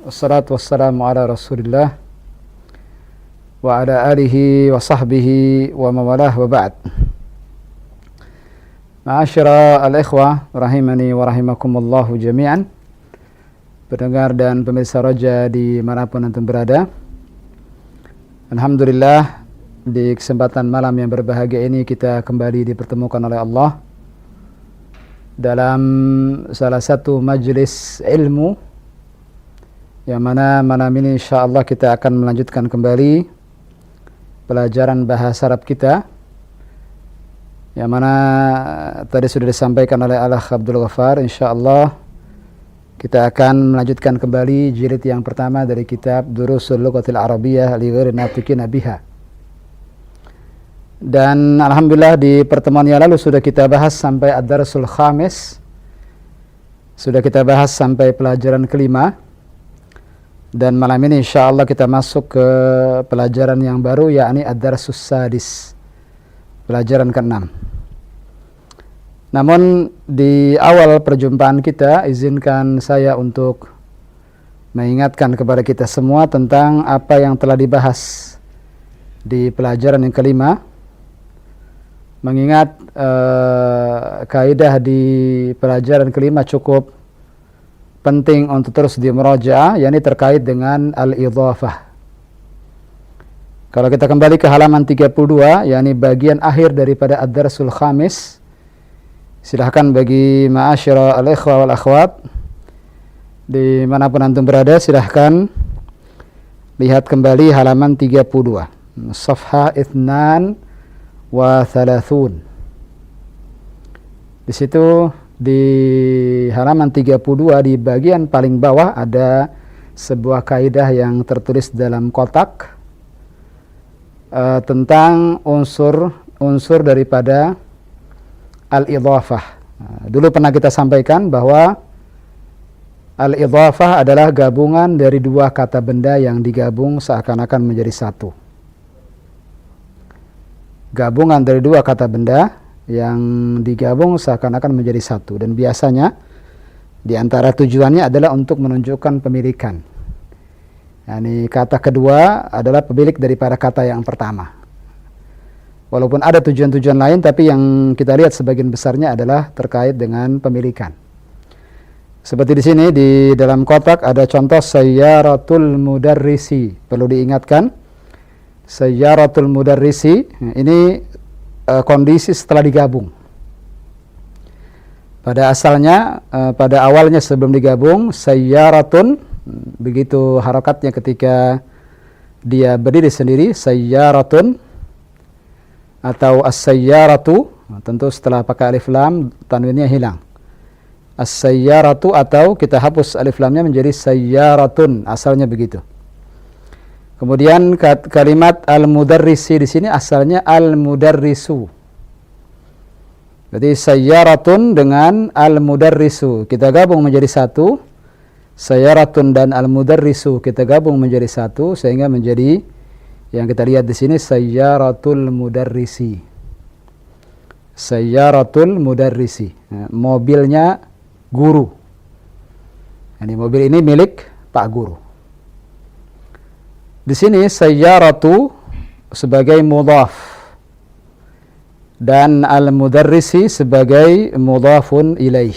Wassalatu wassalamu ala rasulillah wa ala alihi wa sahbihi wa mawalah wa ba'd. Ma'asyara al-ikhwah rahimani wa rahimakumullahu jami'an, pendengar dan pemirsa Roja di manapun antum berada. Alhamdulillah, di kesempatan malam yang berbahagia ini kita kembali dipertemukan oleh Allah dalam salah satu majlis ilmu, yang mana malam ini insyaallah kita akan melanjutkan kembali pelajaran bahasa Arab kita, yang mana tadi sudah disampaikan oleh Al-Akh Abdul Ghaffar. Insyaallah kita akan melanjutkan kembali jilid yang pertama dari kitab Durusul Lughatil Arabiyyah li ghairi natiqina biha. Dan alhamdulillah di pertemuan yang lalu sudah kita bahas sampai ad-darsul khamis, sudah kita bahas sampai pelajaran kelima. Dan malam ini insyaallah kita masuk ke pelajaran yang baru, yakni ad-darsus sadis, pelajaran ke-6. Namun di awal perjumpaan kita, izinkan saya untuk mengingatkan kepada kita semua tentang apa yang telah dibahas di pelajaran yang kelima. Mengingat kaidah di pelajaran kelima cukup penting untuk terus dimurajaah, yakni terkait dengan al-idhafah. Kalau kita kembali ke halaman 32, yakni bagian akhir daripada ad-darsul khamis, silahkan bagi ma'asyara al-ikhwa wal akhwat dimanapun antum berada, silahkan lihat kembali halaman 32, safha ithnan wa thalathun. Di situ di halaman 32 di bagian paling bawah ada sebuah kaidah yang tertulis dalam kotak tentang unsur daripada al-idhafah. Dulu pernah kita sampaikan bahwa al-idhafah adalah gabungan dari dua kata benda yang digabung seakan-akan menjadi satu. Gabungan dari dua kata benda yang digabung seakan-akan menjadi satu, dan biasanya di antara tujuannya adalah untuk menunjukkan pemilikan. Yani kata kedua adalah pemilik daripada kata yang pertama. Walaupun ada tujuan-tujuan lain, tapi yang kita lihat sebagian besarnya adalah terkait dengan pemilikan. Seperti di sini di dalam kotak ada contoh sayyaratul mudarrisi. Perlu diingatkan, sayyaratul mudarrisi ini kondisi setelah digabung. Pada asalnya, pada awalnya sebelum digabung, sayyaratun, begitu harakatnya ketika dia berdiri sendiri, sayyaratun atau as-sayyaratu, tentu setelah pakai alif lam tanwinnya hilang. As-sayyaratu, atau kita hapus alif lamnya menjadi sayyaratun, asalnya begitu. Kemudian kalimat al-mudarrisi di sini asalnya al-mudarrisu. Jadi sayyaratun dengan al-mudarrisu kita gabung menjadi satu. Sayyaratun dan al-mudarrisu kita gabung menjadi satu, sehingga menjadi yang kita lihat di sini sayyaratul mudarrisi. Sayyaratul mudarrisi. Nah, mobilnya guru. Ini mobil ini milik Pak Guru. Di sini sayyaratu sebagai mudhaf dan al-mudarrisi sebagai mudhafun ilaih.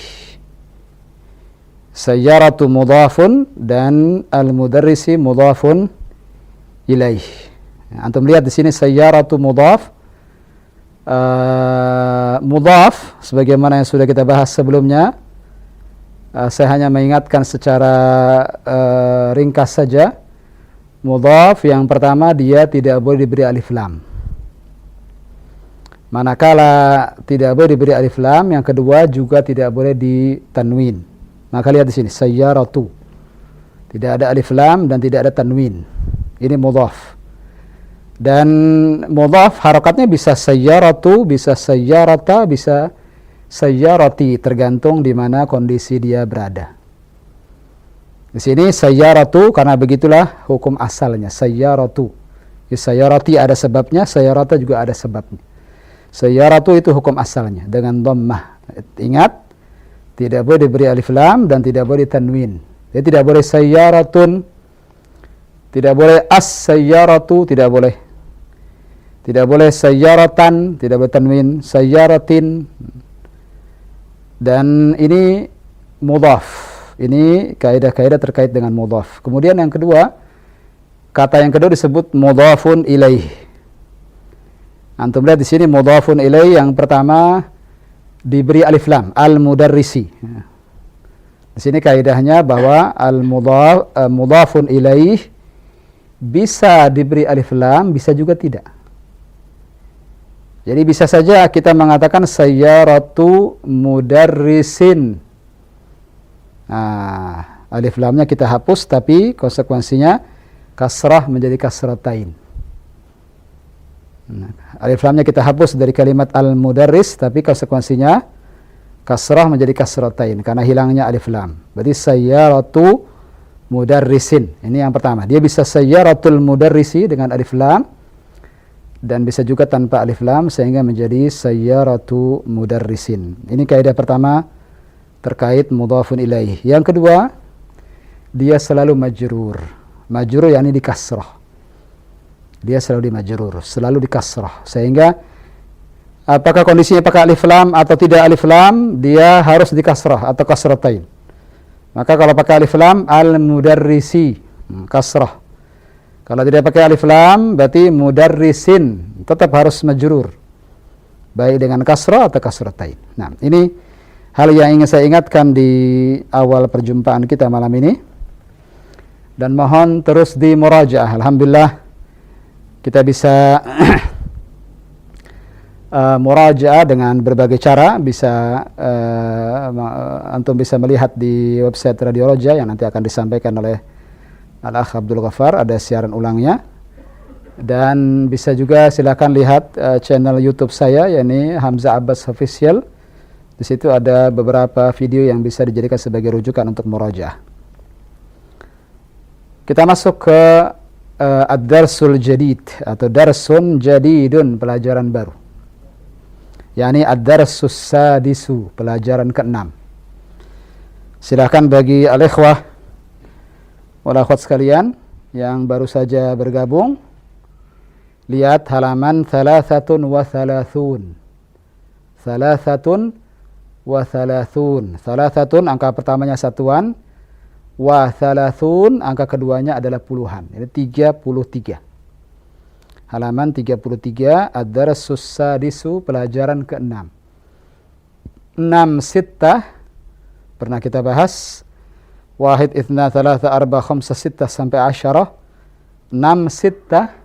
Sayyaratu mudhafun dan al-mudarrisi mudhafun ilaih. Antum lihat di sini sayyaratu mudhaf. Mudhaf sebagaimana yang sudah kita bahas sebelumnya. Saya hanya mengingatkan secara ringkas saja. Mudhaf yang pertama dia tidak boleh diberi alif lam. Manakala tidak boleh diberi alif lam, yang kedua juga tidak boleh ditanwin. Maka lihat di sini sayyaratu. Tidak ada alif lam dan tidak ada tanwin. Ini mudhaf. Dan mudhaf harakatnya bisa sayyaratu, bisa sayyarata, bisa sayyarati, tergantung di mana kondisi dia berada. Di sini sayyaratu karena begitulah hukum asalnya, sayyaratu. Sayyarati ada sebabnya, sayyarata juga ada sebabnya. Sayyaratu itu hukum asalnya dengan dhammah. Ingat, tidak boleh diberi alif lam dan tidak boleh tanwin. Jadi tidak boleh sayyaratun, tidak boleh as-sayyaratu, tidak boleh. Tidak boleh sayyaratan, tidak boleh tanwin, sayyaratin. Dan ini mudhaf. Ini kaidah-kaidah terkait dengan mudhaf. Kemudian yang kedua, kata yang kedua disebut mudhafun ilaih. Antum lihat di sini mudhafun ilaih yang pertama diberi alif lam, al-mudarrisi. Di sini kaidahnya bahwa al-mudhafun ilaih bisa diberi alif lam, bisa juga tidak. Jadi bisa saja kita mengatakan sayyaratu mudarrisin. Nah, alif lamnya kita hapus, tapi konsekuensinya kasrah menjadi kasratain. Nah, alif lamnya kita hapus dari kalimat al-mudarris, tapi konsekuensinya kasrah menjadi kasratain karena hilangnya alif lam. Berarti sayyaratu mudarrisin. Ini yang pertama. Dia bisa sayyaratul mudarrisi dengan alif lam, dan bisa juga tanpa alif lam sehingga menjadi sayyaratu mudarrisin. Ini kaidah pertama terkait mudhafun ilaih. Yang kedua, dia selalu majrur. Majrur yakni di kasrah. Dia selalu di majrur, selalu di kasrah. Sehingga apakah kondisinya pakai alif lam atau tidak alif lam, dia harus di kasrah atau kasratain. Maka kalau pakai alif lam, al-mudarrisi, kasrah. Kalau tidak pakai alif lam, berarti mudarrisin, tetap harus majrur. Baik dengan kasrah atau kasratain. Nah, ini hal yang ingin saya ingatkan di awal perjumpaan kita malam ini. Dan mohon terus di murajaah. Alhamdulillah, kita bisa murajaah dengan berbagai cara. Bisa antum bisa melihat di website Radio Roja yang nanti akan disampaikan oleh Al-Akh Abdul Ghaffar, ada siaran ulangnya. Dan bisa juga silakan lihat channel YouTube saya, yakni Hamzah Abbas Official. Di situ ada beberapa video yang bisa dijadikan sebagai rujukan untuk murajaah. Kita masuk ke ad-darsul jadid atau darsun jadidun, pelajaran baru. Yakni ad-darsus sadisu, pelajaran ke-6. Silakan bagi al-ikhwah wal akhwat sekalian yang baru saja bergabung, lihat halaman 33. 33. 33 angka pertamanya satuan, wa 30 angka keduanya adalah puluhan. Ini 33. Halaman 33, ad-darsus sadisu, pelajaran ke-6. 6 sittah pernah kita bahas. Wahid, ithna, thalatha, arba, khamsa, sittah sampai 10. 6 sittah.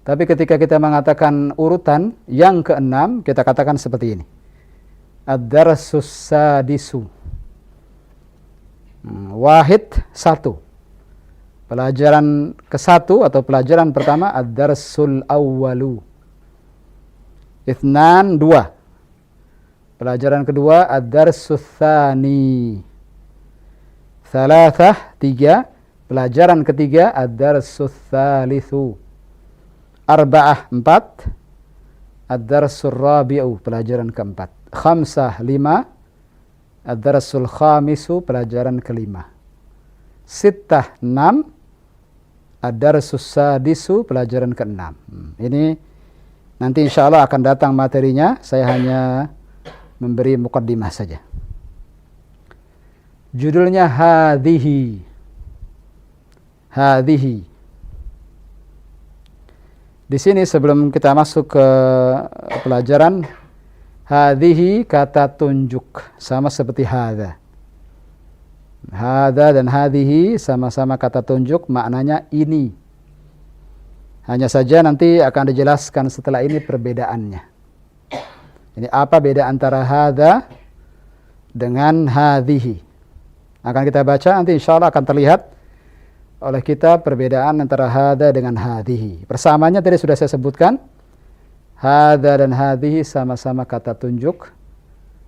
Tapi ketika kita mengatakan urutan yang ke-6, kita katakan seperti ini. Ad-darsus sadisu. Wahid, 1. Pelajaran ke-1 atau pelajaran pertama, ad-darsul awwalu. Ithnan, 2. Pelajaran kedua, ad-darsus tsani. Thalathah, 3. Pelajaran ketiga, ad-darsus tsalitsu. Arba'ah, 4. Ad-darsul rabi'u, pelajaran keempat. Khamsah, 5. Ad-darsul khamisu, pelajaran kelima. Sittah, 6. Ad-darsus sadisu, pelajaran ke-6. Ini nanti insya Allah akan datang materinya. Saya hanya memberi muqaddimah saja. Judulnya hadhihi. Hadhihi. Di sini sebelum kita masuk ke pelajaran, hadhihi kata tunjuk, sama seperti hadza. Hadza dan hadhihi sama-sama kata tunjuk, maknanya ini. Hanya saja nanti akan dijelaskan setelah ini perbedaannya. Ini apa beda antara hadza dengan hadhihi. Akan kita baca, nanti insya Allah akan terlihat oleh kita perbedaan antara hadza dengan hadhihi. Persamaannya tadi sudah saya sebutkan. Hadza dan hadhihi sama-sama kata tunjuk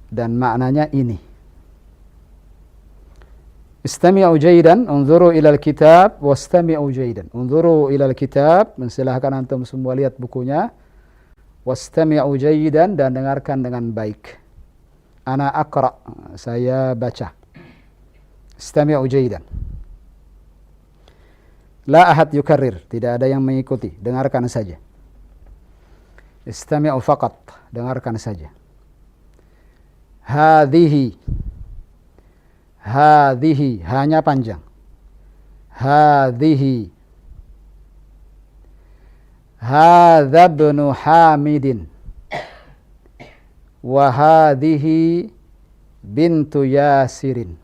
dan maknanya ini. Istami'u jaydan, unzuru ilal kitab, wastami'u jaydan. Unzuru ilal kitab, silahkan antum semua lihat bukunya. Wastami'u jaydan, dan dengarkan dengan baik. Ana aqra, saya baca. Istami'u jayyidan. La ahad yukarrir, tidak ada yang mengikuti, dengarkan saja. Istami'u faqat, dengarkan saja. Hadhihi, hadhihi, hanya panjang. Hadhihi. Hadza ibnu Hamidin. Wa hadhihi bintu Yasirin.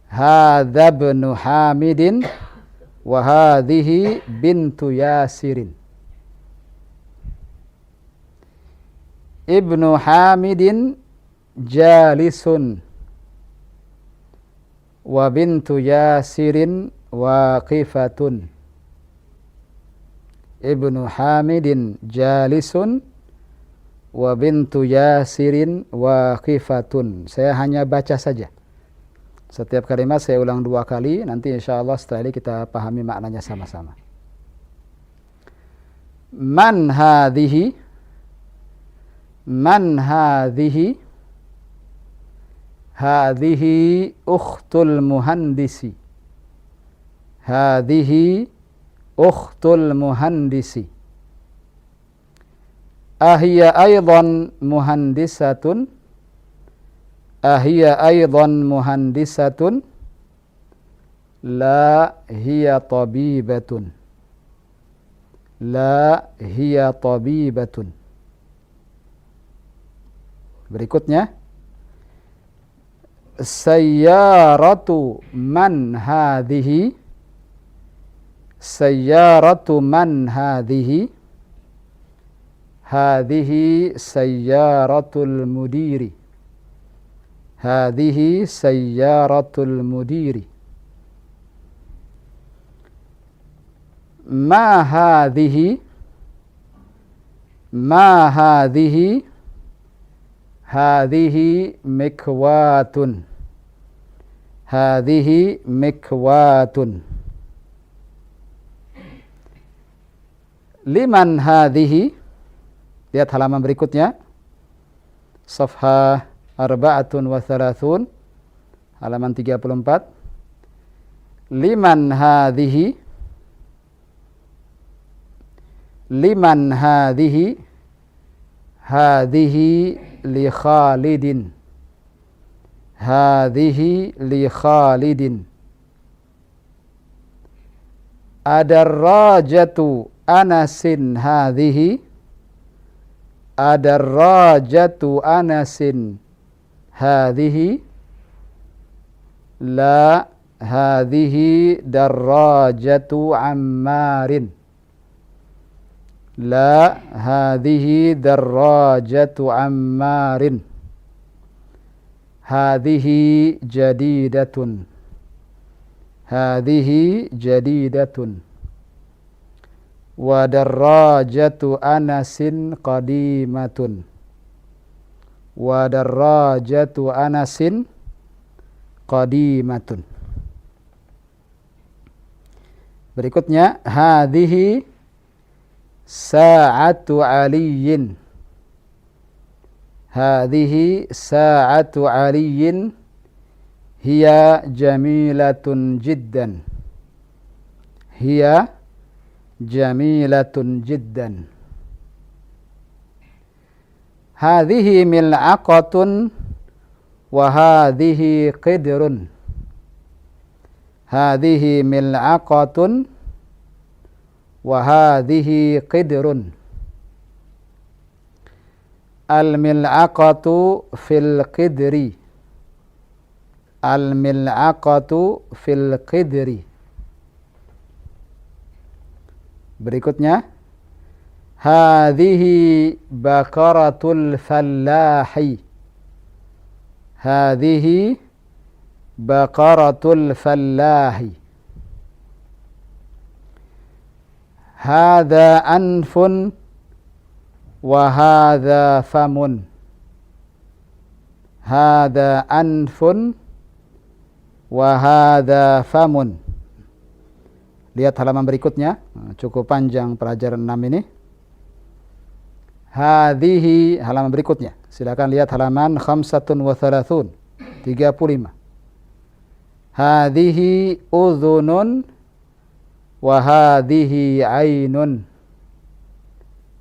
Hadza ibnu Hamidin wa hadhihi bintu Yasirin. Ibnu Hamidin jalisun wa bintu Yasirin waqifatun. Ibnu Hamidin jalisun wa bintu Yasirin waqifatun. Saya hanya baca saja. Setiap kalimat saya ulang 2 kali, nanti insyaallah setelah ini kita pahami maknanya sama-sama. Man hadhihi? Man hadhihi? Hadhihi ukhtul muhandisi. Hadhihi ukhtul muhandisi. Ahiya aydan muhandisatun? Ahiya aydan muhandisatun? La hiya tabibatun. La hiya tabibatun. Berikutnya, sayyaratu man hadhihi? Sayyaratu man hadhihi? Hadhihi sayyaratul mudiri. Hadhihi sayyaratul mudiri. Ma hadhihi? Ma hadhihi? Hadhihi mikwatun. Hadhihi mikwatun. Liman hadhihi? Lihat halaman berikutnya. Safha 34, halaman 34. Liman hadhihi? Liman hadhihi? Hadhihi li Khalidin. Hadhihi li Khalidin. Adarrajatu Anasin hadhihi? Adarrajatu Anasin hadhihi? La, hadhihi darrajatu Ammarin. La, hadhihi darrajatu Ammarin. Hadhihi jadidatun. Hadhihi jadidatun. Wa darrajatu Anasin qadimatun. Wa darrajatu Anasin qadimatun. Berikutnya, hadhihi sa'atu Aliyin. Hadhihi sa'atu Aliyin hiya jamilatun jiddan. Hiya jamilatun jiddan. Hadhihi mil'aqatun wa hadhihi qidrun. Hadhihi mil'aqatun wa hadhihi qidrun. Al-mil'aqatu fil qidri. Al-mil'aqatu fil qidri. Berikutnya, hadhihi baqaratul fallahi. Hadhihi baqaratul fallahi. Hadha anfun wa hadha famun. Hadha anfun wa hadha famun. Lihat halaman berikutnya, cukup panjang pelajaran 6 ini. Hadhihi, halaman berikutnya. Silakan lihat halaman 35, 35. hadhihi udhunun wa hadhihi ainun.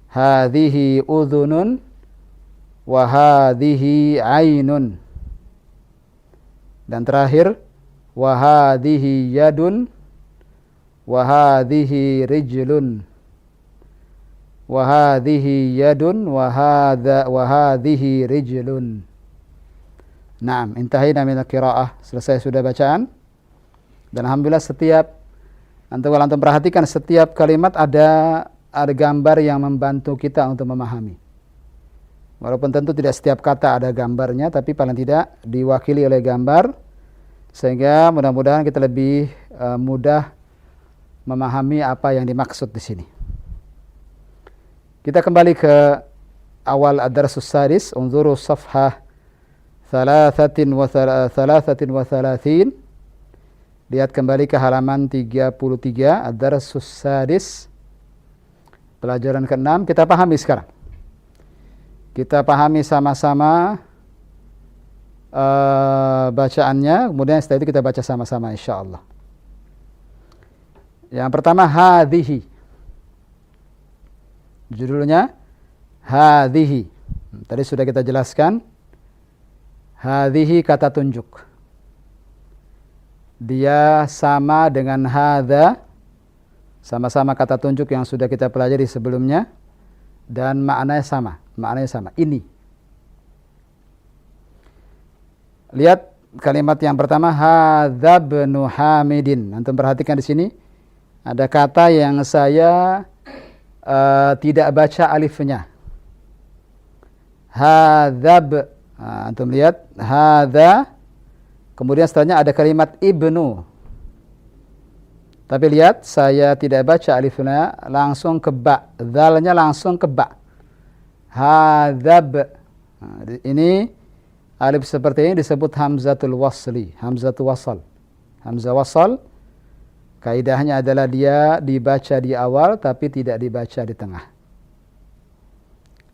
Hadhihi udhunun wa hadhihi ainun. Dan terakhir, wa hadhihi yadun wa hadhihi rijlun. Wa hadhihi yadun wa hadhihi rijlun. Naam, intahina min al-qiraah. Selesai sudah bacaan. Dan alhamdulillah kalau antum perhatikan setiap kalimat ada gambar yang membantu kita untuk memahami. Walaupun tentu tidak setiap kata ada gambarnya, tapi paling tidak diwakili oleh gambar, sehingga mudah-mudahan kita lebih mudah memahami apa yang dimaksud di sini. Kita kembali ke awal ad-darsus sadis, unzuru safhah 33. Lihat kembali ke halaman 33, ad-darsus sadis, pelajaran ke-6. Kita pahami sekarang. Kita pahami sama-sama bacaannya, kemudian setelah itu kita baca sama-sama insyaallah. Yang pertama, hadhihi. Judulnya hadhihi. Tadi sudah kita jelaskan. Hadhihi kata tunjuk. Dia sama dengan hadza, sama-sama kata tunjuk yang sudah kita pelajari sebelumnya, dan maknanya sama. Ini. Lihat kalimat yang pertama, hadza ibnu Hamidin. Antum perhatikan di sini ada kata yang saya tidak baca alifnya. Hadzab. Antum lihat hadza. Kemudian setelahnya ada kalimat ibnu. Tapi lihat saya tidak baca alifnya, langsung ke ba. Dzalnya langsung ke ba. Hadzab. Ini alif seperti ini disebut hamzatul wasli, hamzatul wasal. Hamzah wasal kaidahnya adalah dia dibaca di awal tapi tidak dibaca di tengah.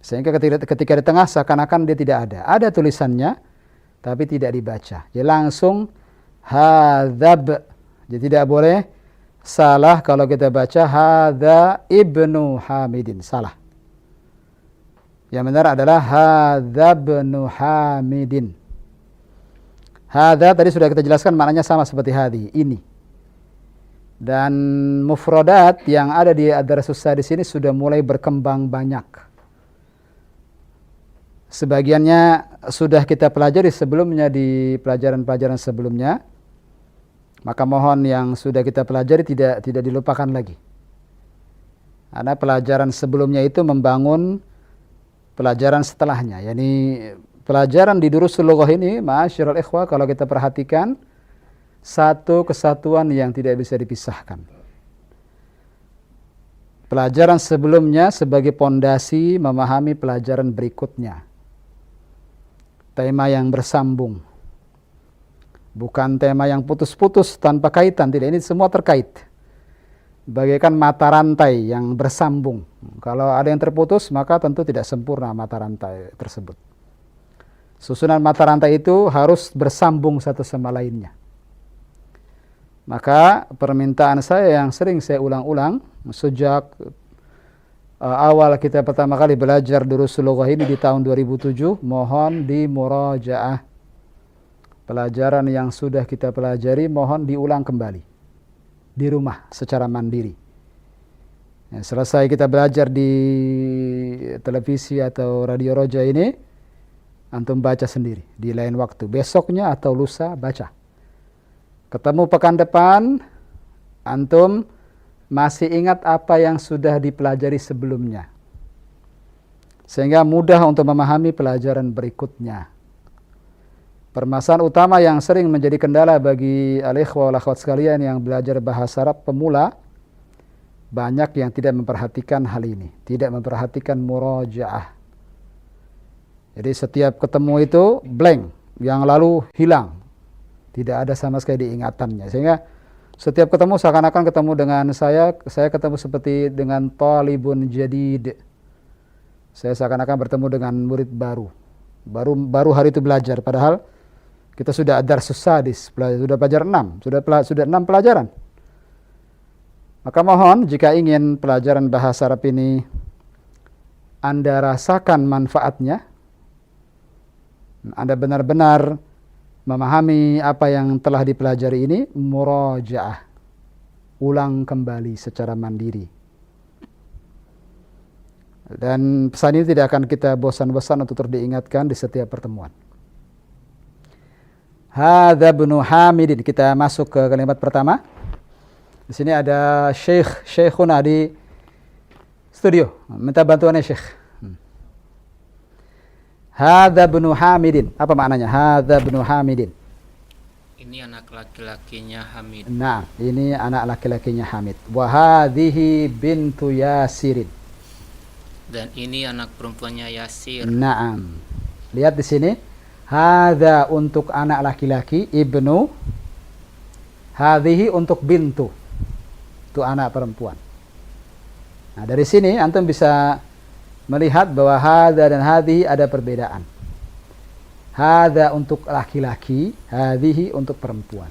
Sehingga ketika di tengah seakan-akan dia tidak ada. Ada tulisannya tapi tidak dibaca. Jadi langsung hadzab. Jadi tidak boleh salah kalau kita baca hadza ibnu Hamidin. Salah. Yang benar adalah hadza ibnu Hamidin. Hadza tadi sudah kita jelaskan maknanya sama seperti hadhi, ini. Dan mufradat yang ada di ad-darsus sadis ini sudah mulai berkembang banyak. Sebagiannya sudah kita pelajari sebelumnya di pelajaran-pelajaran sebelumnya. Maka mohon yang sudah kita pelajari tidak dilupakan lagi. Karena pelajaran sebelumnya itu membangun pelajaran setelahnya. Yani pelajaran di Durusul Lughah ini, ma'asyiral ikhwah, kalau kita perhatikan, satu kesatuan yang tidak bisa dipisahkan. Pelajaran sebelumnya sebagai pondasi memahami pelajaran berikutnya. Tema yang bersambung. Bukan tema yang putus-putus tanpa kaitan, tidak, ini semua terkait. Bagaikan mata rantai yang bersambung. Kalau ada yang terputus, maka tentu tidak sempurna mata rantai tersebut. Susunan mata rantai itu harus bersambung satu sama lainnya. Maka permintaan saya yang sering saya ulang-ulang sejak awal kita pertama kali belajar Durusul Lughah ini di tahun 2007, mohon dimurajaah. Pelajaran yang sudah kita pelajari mohon diulang kembali di rumah secara mandiri. Ya, selesai kita belajar di televisi atau radio Roja ini, antum baca sendiri di lain waktu. Besoknya atau lusa baca. Ketemu pekan depan, antum masih ingat apa yang sudah dipelajari sebelumnya. Sehingga mudah untuk memahami pelajaran berikutnya. Permasalahan utama yang sering menjadi kendala bagi al-ikhwah wal akhwat sekalian yang belajar bahasa Arab pemula, banyak yang tidak memperhatikan hal ini, tidak memperhatikan murajaah. Jadi setiap ketemu itu blank, yang lalu hilang, tidak ada sama sekali diingatannya. Sehingga setiap ketemu seakan-akan ketemu dengan saya ketemu seperti dengan talibun jadid. Saya seakan-akan bertemu dengan murid baru hari itu belajar, padahal Kita sudah ad-darsus sadis, sudah pelajaran 6, sudah 6 pelajaran. Maka mohon jika ingin pelajaran bahasa Arab ini Anda rasakan manfaatnya, Anda benar-benar memahami apa yang telah dipelajari ini, murajaah, ulang kembali secara mandiri. Dan pesan ini tidak akan kita bosan-bosan untuk terus diingatkan di setiap pertemuan. Hadza ibnu Hamidin. Kita masuk ke kalimat pertama. Di sini ada Syekhuna di studio. Minta bantuannya Syekh. Hadza ibnu Hamidin. Apa maknanya? Hadza ibnu Hamidin. Ini anak laki-lakinya Hamid. Nah, ini anak laki-lakinya Hamid. Wa hadhihi bintu Yasirin. Dan ini anak perempuannya Yasir. Naam. Lihat di sini. Hadza untuk anak laki-laki, ibnu. Hadhihi untuk bintu. Itu anak perempuan. Nah, dari sini antum bisa melihat bahwa hadza dan hadhihi ada perbedaan. Hadza untuk laki-laki, hadhihi untuk perempuan.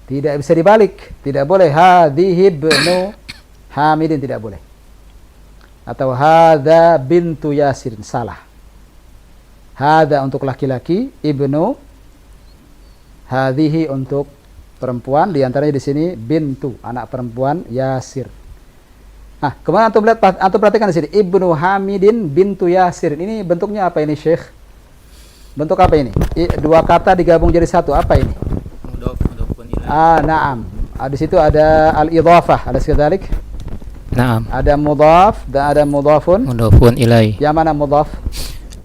Tidak bisa dibalik, tidak boleh hadhihi ibnu Hamidin, tidak boleh. Atau hadza bintu Yasirin, salah. Hadza untuk laki-laki, ibnu, hadhihi untuk perempuan, di antaranya di sini bintu, anak perempuan Yasir. Nah, kemudian antum perhatikan di sini ibnu Hamidin bintu Yasir. Ini bentuknya apa ini, Syekh? Bentuk apa ini? Dua kata digabung jadi satu. Apa ini? Mudhafun ilaih. Na'am. Di situ ada al-idhafah, ada sekadalik. Naam. Ada mudhaf dan ada mudhafun. Mudhafun ilaih. Yang mana mudhaf?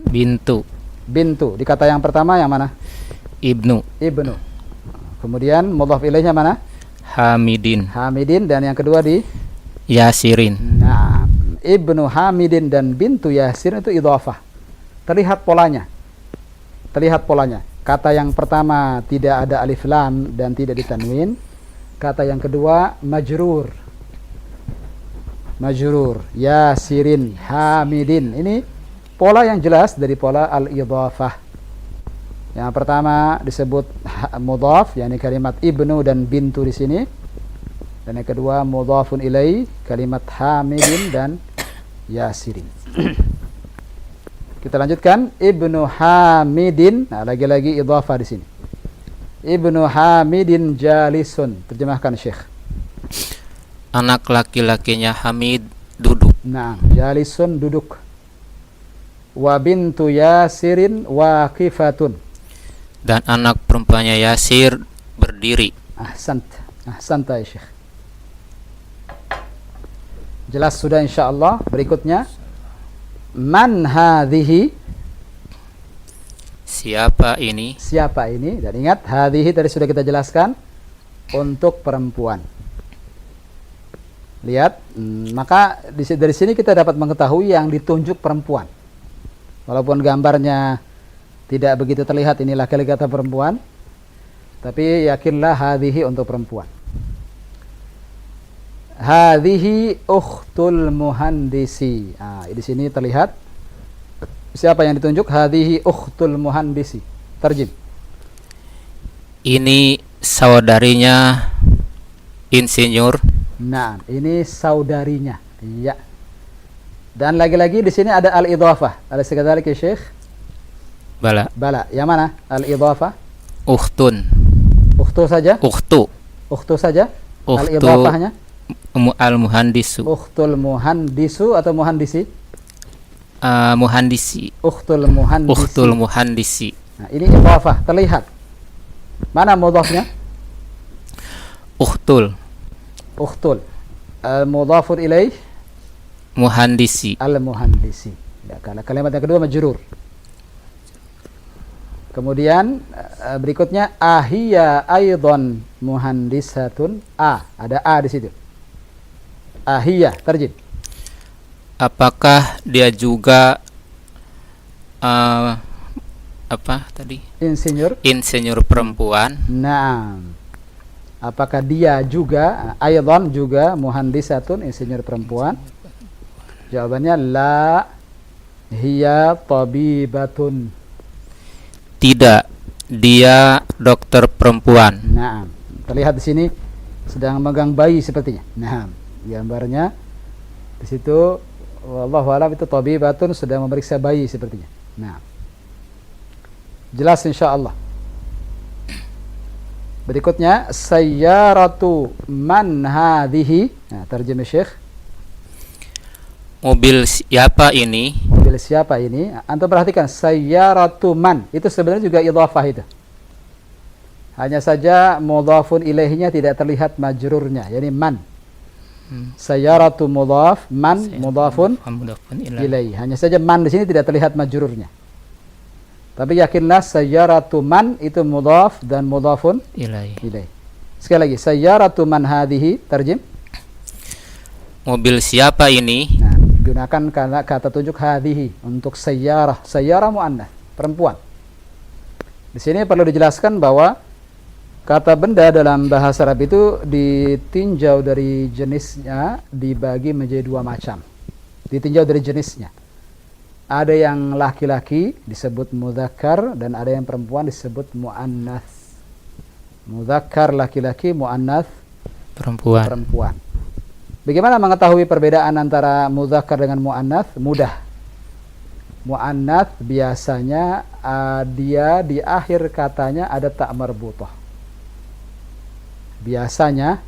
Bintu. Bintu. Di kata yang pertama yang mana? Ibnu. Ibnu. Kemudian mudhaf ilaihnya mana? Hamidin. Hamidin. Dan yang kedua di Yasirin. Nah, ibnu Hamidin dan bintu Yasirin itu idhafah. Terlihat polanya. Terlihat polanya. Kata yang pertama tidak ada alif lam dan tidak ditanwin. Kata yang kedua majrur. Majrur. Yasirin, Hamidin. Ini pola yang jelas dari pola al-idhafah. Yang pertama disebut mudhaf, yakni kalimat ibnu dan bintu di sini. Dan yang kedua mudhafun ilai, kalimat Hamidin dan Yasirin. Kita lanjutkan ibnu Hamidin. Nah, lagi-lagi idhafah di sini. Ibnu Hamidin jalisun. Terjemahkan Syekh. Anak laki-lakinya Hamid duduk. Nah, jalisun duduk. Wa bintu Yasirin waqifatun. Dan anak perempuannya Yasir berdiri. Ahsant ya Syekh. Jelas sudah insyaallah. Berikutnya man hadhihi. Siapa ini? Siapa ini? Dan ingat hadhihi tadi sudah kita jelaskan untuk perempuan. Lihat, maka dari sini kita dapat mengetahui yang ditunjuk perempuan. Walaupun gambarnya tidak begitu terlihat ini laki-laki atau perempuan, tapi yakinlah hadhihi untuk perempuan. Hadhihi ukhtul muhandisi. Di sini terlihat siapa yang ditunjuk? Hadhihi ukhtul muhandisi. Terjem. Ini saudarinya insinyur. Nah, ini saudarinya. Iya. Dan lagi-lagi di sini ada al-idhafah. Ada sekadar ke Syekh? Bala. Yang mana? Al-idhafah? Ukhtun. Ukhtu saja? Ukhtu. Ukhtu saja? Ukhtu. Al-idhafahnya? Al-muhandisu. Ukhtul muhandisu atau muhandisi? Muhandisi. Ukhtul muhandisi. Ukhtul muhandisi. Nah, ini idhafah, terlihat. Mana mudhafnya? Ukhtul. Mudhafun ilaih? Muhandisi. Al-muhandisi. Ya, karena kalimat yang kedua majrur. Kemudian berikutnya ahiyya aidan muhandisatun. Ada A di situ. Ahiyya, terjem. Apakah dia juga apa tadi? Insinyur perempuan. Nah, apakah dia juga aidan juga muhandisatun, insinyur perempuan? Jawabannya la hiya tabibatun. Tidak, Dia dokter perempuan. Nah, terlihat di sini sedang megang bayi sepertinya. Nah, gambarnya di situ wallahu a'lam itu tabibatun sedang memeriksa bayi sepertinya. Nah, jelas insyaallah. Berikutnya sayyaratu man hadhihi. Nah, terjemah Syekh. Mobil siapa ini? Mobil siapa ini? Antum perhatikan sayyaratu man itu sebenarnya juga idhafah itu. Hanya saja mudhafun ilaihinya tidak terlihat majrurnya, yakni man. Sayyaratu mudhaf, man mudhafun ilaihi. Hanya saja man di sini tidak terlihat majrurnya. Tapi yakinlah sayyaratu man itu mudhaf dan mudhafun ilaihi. Sekali lagi sayyaratu man hadhihi terjem. Mobil siapa ini? Nah, gunakan kata tunjuk hadhihi untuk sayyarah. Sayyarah muannats, perempuan. Di sini perlu dijelaskan bahwa kata benda dalam bahasa Arab itu ditinjau dari jenisnya, dibagi menjadi dua macam. Ditinjau dari jenisnya. Ada yang laki-laki disebut mudzakkar dan ada yang perempuan disebut muannats. Mudzakkar laki-laki, muannats perempuan. Bagaimana mengetahui perbedaan antara mudzakkar dengan muannats? Mudah. Muannats biasanya dia di akhir katanya ada ta marbutah. Biasanya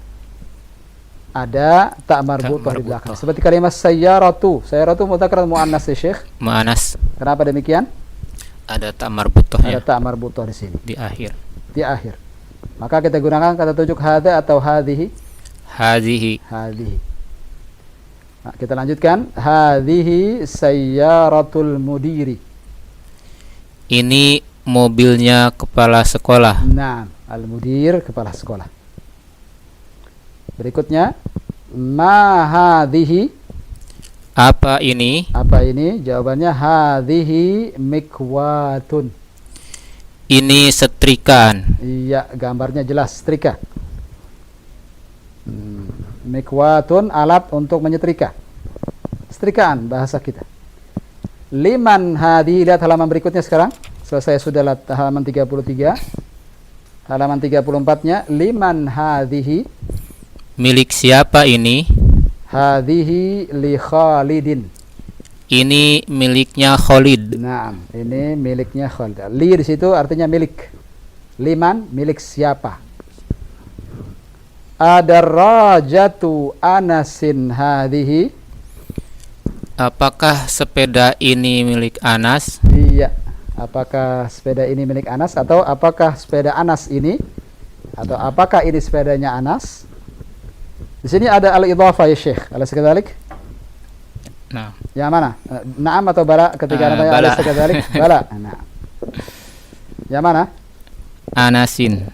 ada ta marbutah di belakang. Seperti kalimat sayyaratu. Sayyaratu mudzakkar muannats ya Syekh? Muannats. Kenapa demikian? Ada ta marbutahnya. Ada ta marbutah di sini. Di akhir. Di akhir. Maka kita gunakan kata tunjuk hadza atau hadhihi. Hadhihi. Nah, kita lanjutkan. Hadhihi sayyaratul mudiri. Ini mobilnya kepala sekolah. Nah, al-mudir kepala sekolah. Berikutnya, ma hadhihi. Apa ini? Apa ini? Jawabannya hadhihi mikwatun. Ini setrikaan. Iya, gambarnya jelas setrika. Mikwatun alat untuk menyetrika. Setrikaan bahasa kita. Liman hadhihi, lihat halaman berikutnya sekarang. Selesai sudah halaman 33. Halaman 34-nya liman hadhihi. Milik siapa ini? Hadhihi li Khalidin. Ini miliknya Khalid. Nah, ini miliknya Khalid. Li di situ artinya milik. Liman milik siapa? Adarrajatu Anasin hadhihi. Apakah sepeda ini milik Anas? Iya. Apakah sepeda ini milik Anas atau apakah sepeda Anas ini atau apakah ini sepedanya Anas? Di sini ada al-idhafah ya Syekh. Alas kadzalik? Nah. Yang mana? Na'am atau bala ketika namanya Bala. alas kadzalik? Bala. Nah. Yang mana? Anasin.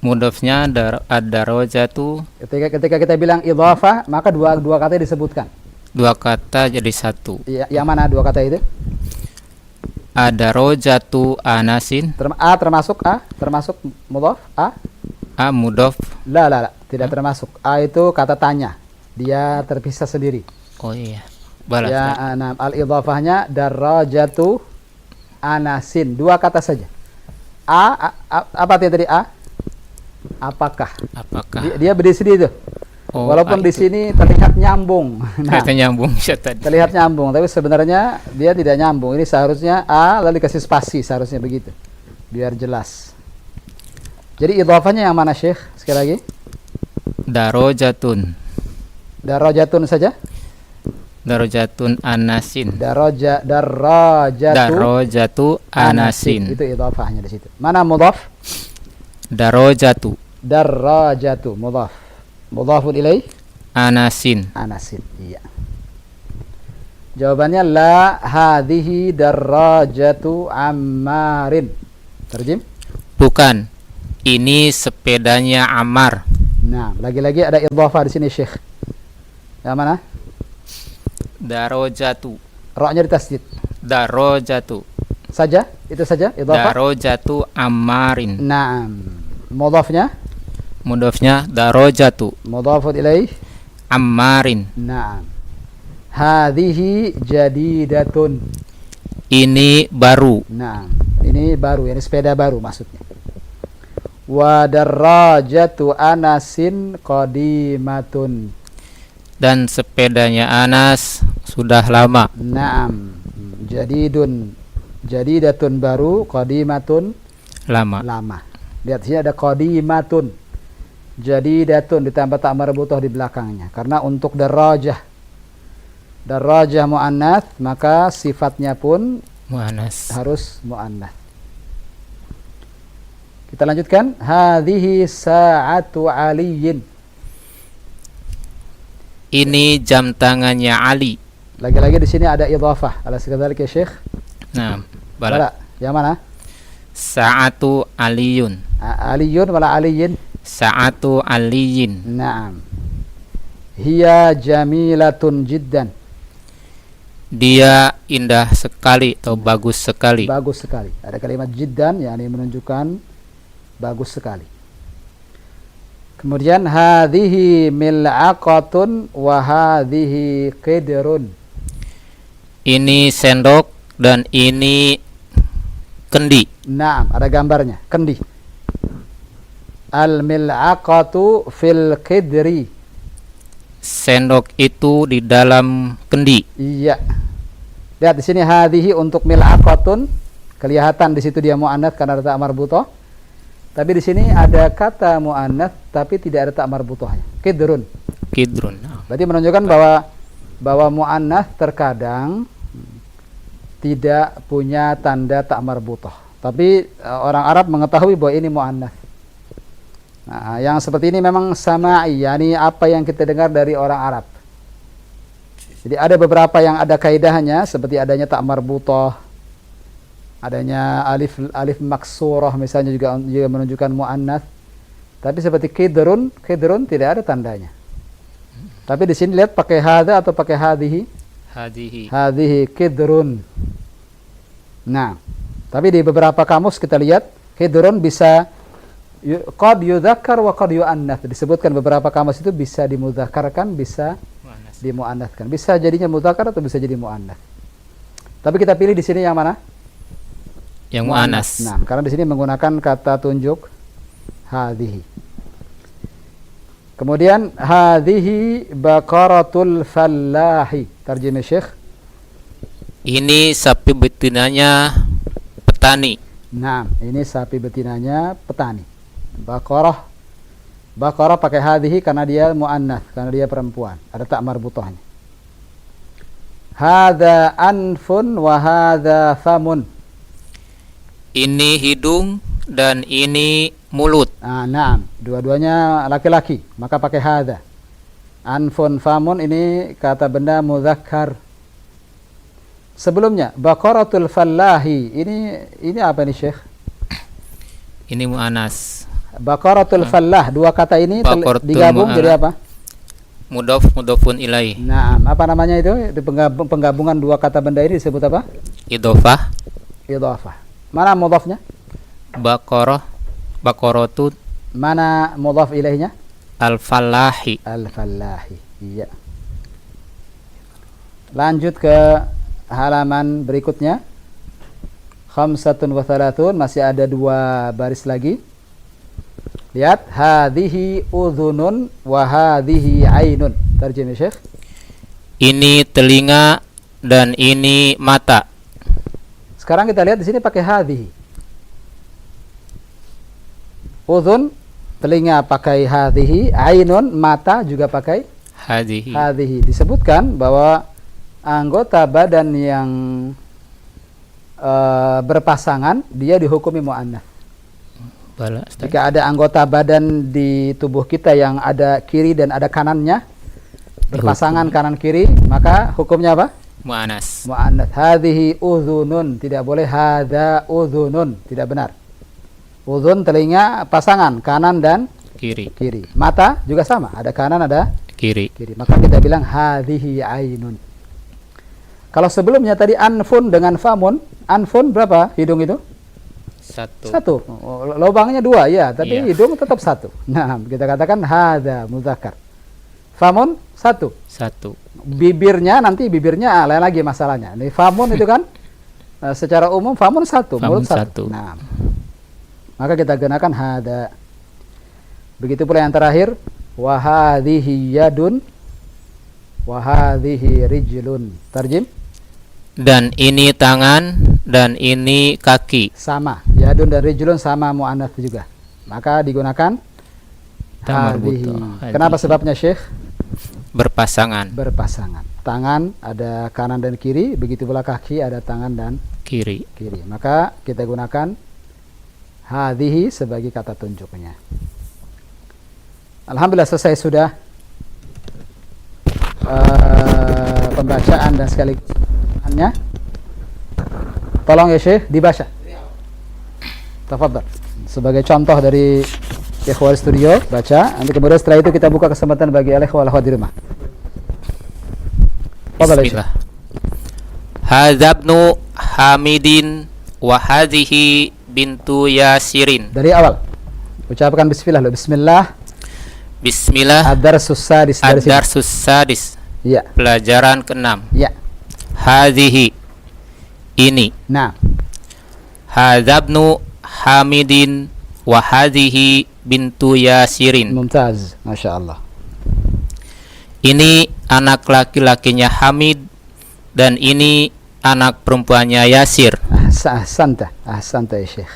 Mudhafnya ad-darajatu. Ketika kita bilang idhafah, maka dua kata disebutkan. Dua kata jadi satu. Yang mana dua kata itu? Ad-darajatu Anasin. Termasuk termasuk mudhaf Mudhaf. La, tidak termasuk. A itu kata tanya. Dia terpisah sendiri. Oh iya. Balas. Ya, al-idhafahnya darajatu Anasin. Dua kata saja. Apa artinya tadi A? Apakah? Dia berdiri sendiri itu. Oh, walaupun di sini terlihat nyambung. Nah, nyambung tadi. terlihat nyambung, tapi sebenarnya dia tidak nyambung. Ini seharusnya A lalu dikasih spasi, seharusnya begitu. Biar jelas. Jadi idhafahnya yang mana Syekh? Sekali lagi. Darajatun. Darajatun saja? Darajatun Anasin. Darajatu Anasin. Itu idhafahnya di situ. Mana mudhaf? Darajatu. Darajatu mudhaf. Mudhafun ilaih? Anasin. Iya. Jawabannya la hadhihi darajatu Ammarin. Terjem? Bukan. Ini sepedanya Ammar. Nah, lagi-lagi ada idhafah di sini Syekh. Yang mana? Darajatu. Ra-nya ditasydid. Darajatu. Saja? Itu saja idhafah? Darajatu Ammarin. Naam. Mudhafnya? Mudhafnya darajatu. Mudhafun ilaih? Ammarin. Naam. Hadhihi jadidatun. Ini baru. Naam. Ini ini baru, ini sepeda baru maksudnya. Wa darajatu Anasin qadimatun. Dan sepedanya Anas sudah lama. Naam. Jadidatun baru, qadimatun Lama. lama. Lihat sini ada qadimatun. Jadidatun ditambah tak marbutoh di belakangnya. Karena untuk darajah muannats, maka sifatnya pun Mu'anas. harus muannats. Kita lanjutkan. Hadhihi sa'atu Aliyin. Ini jam tangannya Ali. Lagi-lagi di sini ada idhafah. Ala sekadzalik ya Syekh. Nah, Bala. Yang mana? Sa'atu Aliyun. Aliyun wala Aliyin? Sa'atu Aliyin. Naam. Hiya jamilatun jiddan. Dia indah sekali atau bagus sekali. Bagus sekali. Ada kalimat jiddan yang menunjukkan bagus sekali. Kemudian hadhihi mil'aqatun wa hadhihi qidrun. Ini sendok dan ini kendi. Naam, ada gambarnya, kendi. Al mil'aqatu fil qidri. Sendok itu di dalam kendi. Iya. Lihat di sini hadhihi untuk mil'aqatun, kelihatan di situ dia muannats karena ada ta marbuthah. Tapi di sini ada kata muannats tapi tidak ada ta marbuthahnya. Qidrun. Kidrun. Berarti menunjukkan bahwa muannats terkadang tidak punya tanda ta marbuthah. Tapi orang Arab mengetahui bahwa ini muannats. Nah, yang seperti ini memang sama'i, yakni apa yang kita dengar dari orang Arab. Jadi ada beberapa yang ada kaidahnya seperti adanya ta marbuthah, adanya alif maksurah misalnya juga menunjukkan muannats. Tapi seperti qidrun tidak ada tandanya. Tapi di sini lihat pakai hadza atau pakai hadhihi? Hadhihi qidrun. Nah, tapi di beberapa kamus kita lihat qidrun bisa qad yudzakkar wa qad yu'annats. Disebutkan beberapa kamus itu bisa dimudzakarkan, bisa dimuannaskan. Bisa jadinya mudzakkar atau bisa jadi muannats. Tapi kita pilih di sini yang mana? Yang mu'anas. Nah, karena di sini menggunakan kata tunjuk hadhihi. Kemudian hadhihi baqaratul fallahi. Tarjimah Syekh. Ini sapi betinanya petani. Nah, ini sapi betinanya petani. Baqarah pakai hadhihi karena dia muannats, karena dia perempuan. Ada ta marbuthahnya. Hadza anfun wa hadza famun. Ini hidung dan ini mulut. Nah, dua-duanya laki-laki, maka pakai hadza. Anfun famun ini kata benda mudzakkar. Sebelumnya baqaratul fallahi. Ini apa nih Syekh? Ini mu'anas. Baqaratul fallah, dua kata ini digabung jadi apa? Mudhafun ilaih. Nah, apa namanya itu? Di penggabungan dua kata benda ini disebut apa? Idhofah. Idhafah. Mana mudhafnya? Baqaratun. Mana mudhaf ilaihnya? Al-fallahi. Al-fallahi. Iya. Lanjut ke halaman berikutnya. 35, masih ada dua baris lagi. Lihat, hadhihi udhunun wa hadhihi ainun. Tarjimah Syekh. Ini telinga dan ini mata. Sekarang kita lihat di sini pakai hadhihi. Udhun, telinga pakai hadhihi, ainun, mata juga pakai Hadhihi. hadhihi. Disebutkan bahwa anggota badan yang berpasangan dia dihukumi muannats. Jika ada anggota badan di tubuh kita yang ada kiri dan ada kanannya berpasangan kanan kiri, maka hukumnya apa? Mu'anas. Muannats. Hadhihi udhunun, tidak boleh hadza udhunun, tidak benar. Udhun telinga pasangan kanan dan Kiri. Mata juga sama, ada kanan ada Kiri. maka kita bilang hadhihi ainun. Kalau sebelumnya tadi anfun dengan famun, anfun berapa hidung itu? Satu. Lubangnya dua, ya, tapi Iya. hidung tetap satu. Nah, kita katakan hadza mudzakkar. Famun satu. Bibirnya Bibirnya lain lagi masalahnya. Ini famun itu kan secara umum famun satu, Famun mulut satu. satu. Nah, maka kita gunakan hada. Begitu pula yang terakhir, wa hadhihi yadun wa hadhihi rijlun. Tarjim? Dan ini tangan dan ini kaki. Sama, yadun dan rijlun sama muannats juga. Maka digunakan hadhihi. Marbutoh. Kenapa sebabnya, Syekh? Berpasangan Berpasangan. Tangan ada kanan dan kiri, begitu pula kaki ada tangan dan kiri. kiri. Maka kita gunakan hadhihi sebagai kata tunjuknya. Alhamdulillah selesai sudah pembacaan dan sekaligus tolong ya Syekh dibaca. Tafadhal. Sebagai contoh dari ikhwal studio baca, nanti kemudian setelah itu kita buka kesempatan bagi ikhwal di rumah. Tafadhal ya Syekh. Bismillah. Hadzabnu Hamidin wa hadhihi bintu Yasirin. Dari awal. Ucapkan bismillah lo. Bismillah. Bismillah. Ad-darsus sadis dari sini. Ad-darsus sadis. Iya. Pelajaran ke-6. Iya. Hadhihi. Ini. Nah. Hadzabnu Hamidin wa hadhihi bintu Yasirin. Mumtaz. Masya Allah. Ini anak laki-lakinya Hamid dan ini anak perempuannya Yasir. Ahsanta ya Syekh.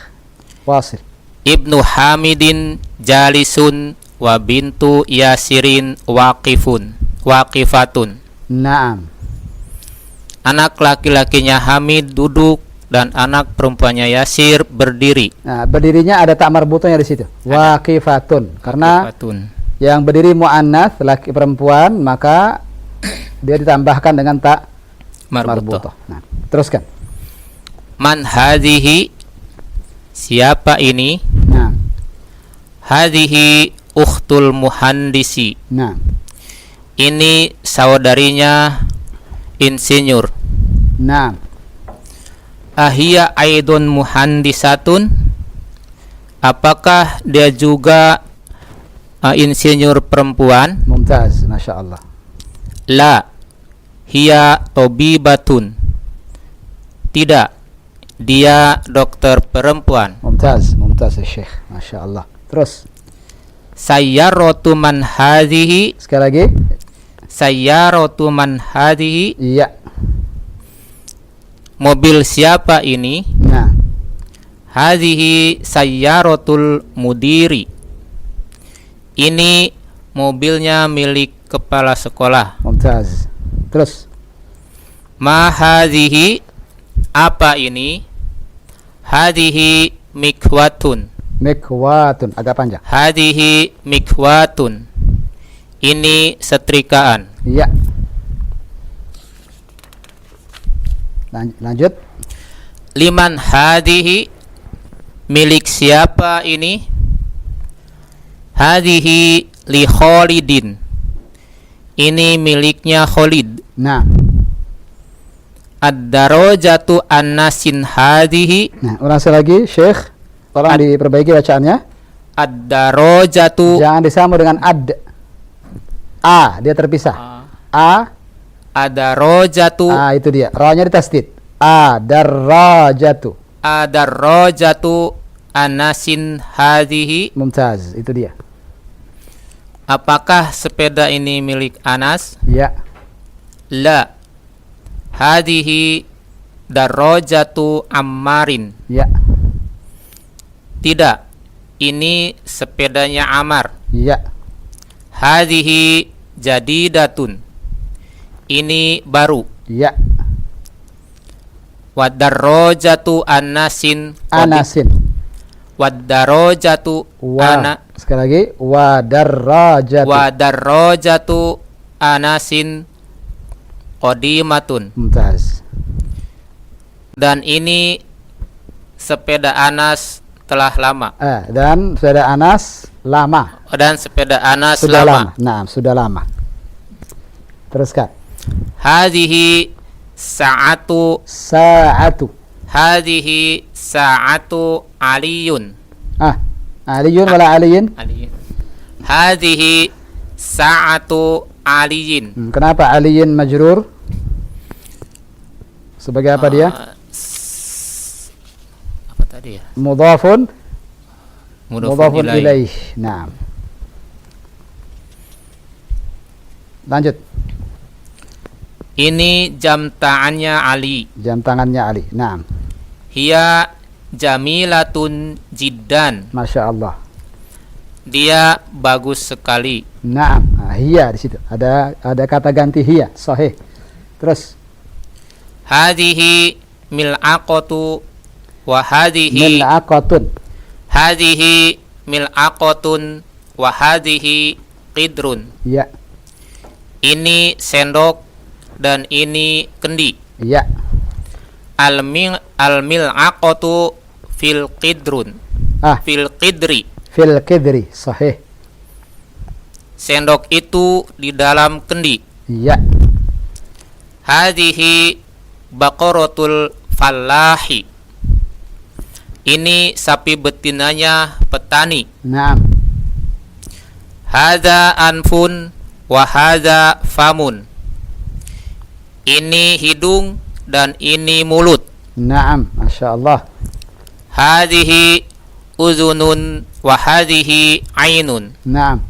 Wasil. Ibnu Hamidin jalisun wa bintu Yasirin waqifatun. Naam. Anak laki-lakinya Hamid duduk dan anak perempuannya Yasir berdiri. Nah, berdirinya ada tak marbutohnya di situ. Waqifatun. Karena Waqifatun. yang berdiri muannats laki perempuan, maka dia ditambahkan dengan tak marbutoh. Nah, teruskan. Man hadhihi, siapa ini? Nah. Hadhihi ukhtul muhandisi. Nah. Ini saudarinya insinyur. Nah. Ahia aidun muhandisatun. Apakah dia juga insinyur perempuan? Mumtaz, Masya Allah. La, hiya tobibatun. Tidak, dia dokter perempuan. Mumtaz ya Syekh. Masya Allah. Terus. Sayyaratu man hadhihi. Sekali lagi. Sayyaratu man hadhihi. Iya. Mobil siapa ini? Nah. Hadhihi sayyaratul mudiri. Ini mobilnya milik kepala sekolah. Mumtaz. Terus. Ma hadhihi, apa ini? Hadhihi mikwatun. Mikwatun, agak panjang. Hadhihi mikwatun. Ini setrikaan. Iya. Lanjut. Liman hadhihi, milik siapa ini? Hadhihi li Khalidin. Ini miliknya Khalid. Nah. Ad-darajatu annasin hadhihi. Nah, ulang sekali lagi, Syekh. Tolong diperbaiki bacaannya. Ad-darajatu. Jangan disambung dengan ad. A, dia terpisah. A. Ad-darajatu. A itu dia. Ra-nya ditasdid. Ad-darajatu. Ad-darajatu annasin hadhihi. Mumtaz, itu dia. Apakah sepeda ini milik Anas? Ya. La. Hadhihi darajatu Ammarin. Ya. Tidak. Ini sepedanya Ammar. Ya. Hadhihi jadidatun. Ini baru. Ya. Wadarrojatu Anasin. Anasin. Wadarrojatu ana. Sekali lagi. Wadarrajatu. Wadarrojatu Anasin qadimatun. Mumtaz. Dan ini sepeda Anas telah lama. Dan sepeda Anas lama. Dan sepeda Anas Sudah lama. Nah, sudah lama. Teruskan. Hadhihi sa'atu. Sa'atu. Hadhihi sa'atu Aliyun. Aliyun wala aliyin? Aliyun. Hadhihi sa'atu Aliyin. Kenapa aliyin majrur? Sebagai apa dia? tadi ya. Mudhafun Mudhafun ilaih. ilaih. Naam. Lanjut. Ini jam tangannya Ali. Jam tangannya Ali. Naam. Hiya jamilatun jiddan. Masya Allah. Dia bagus sekali. Naam. Hiya di situ. Ada kata ganti hiya. Sahih. Terus. Hadhihi mil'aqatu wa hadhihi Mil'aqatun. hadhihi mil'aqatun wa hadhihi qidrun. Ya. Ini sendok dan ini kendi. Ya. Al-mil'aqatu fil qidrun. Fil qidri. Fil qidri. Sahih. Sendok itu di dalam kendi. Ya. Hadhihi baqaratul fallahi. Ini sapi betinanya petani. Naam. Hadza anfun wa hadza famun. Ini hidung dan ini mulut. Naam. Masya Allah. Hadhihi uzunun wa hadhihi ainun. Naam.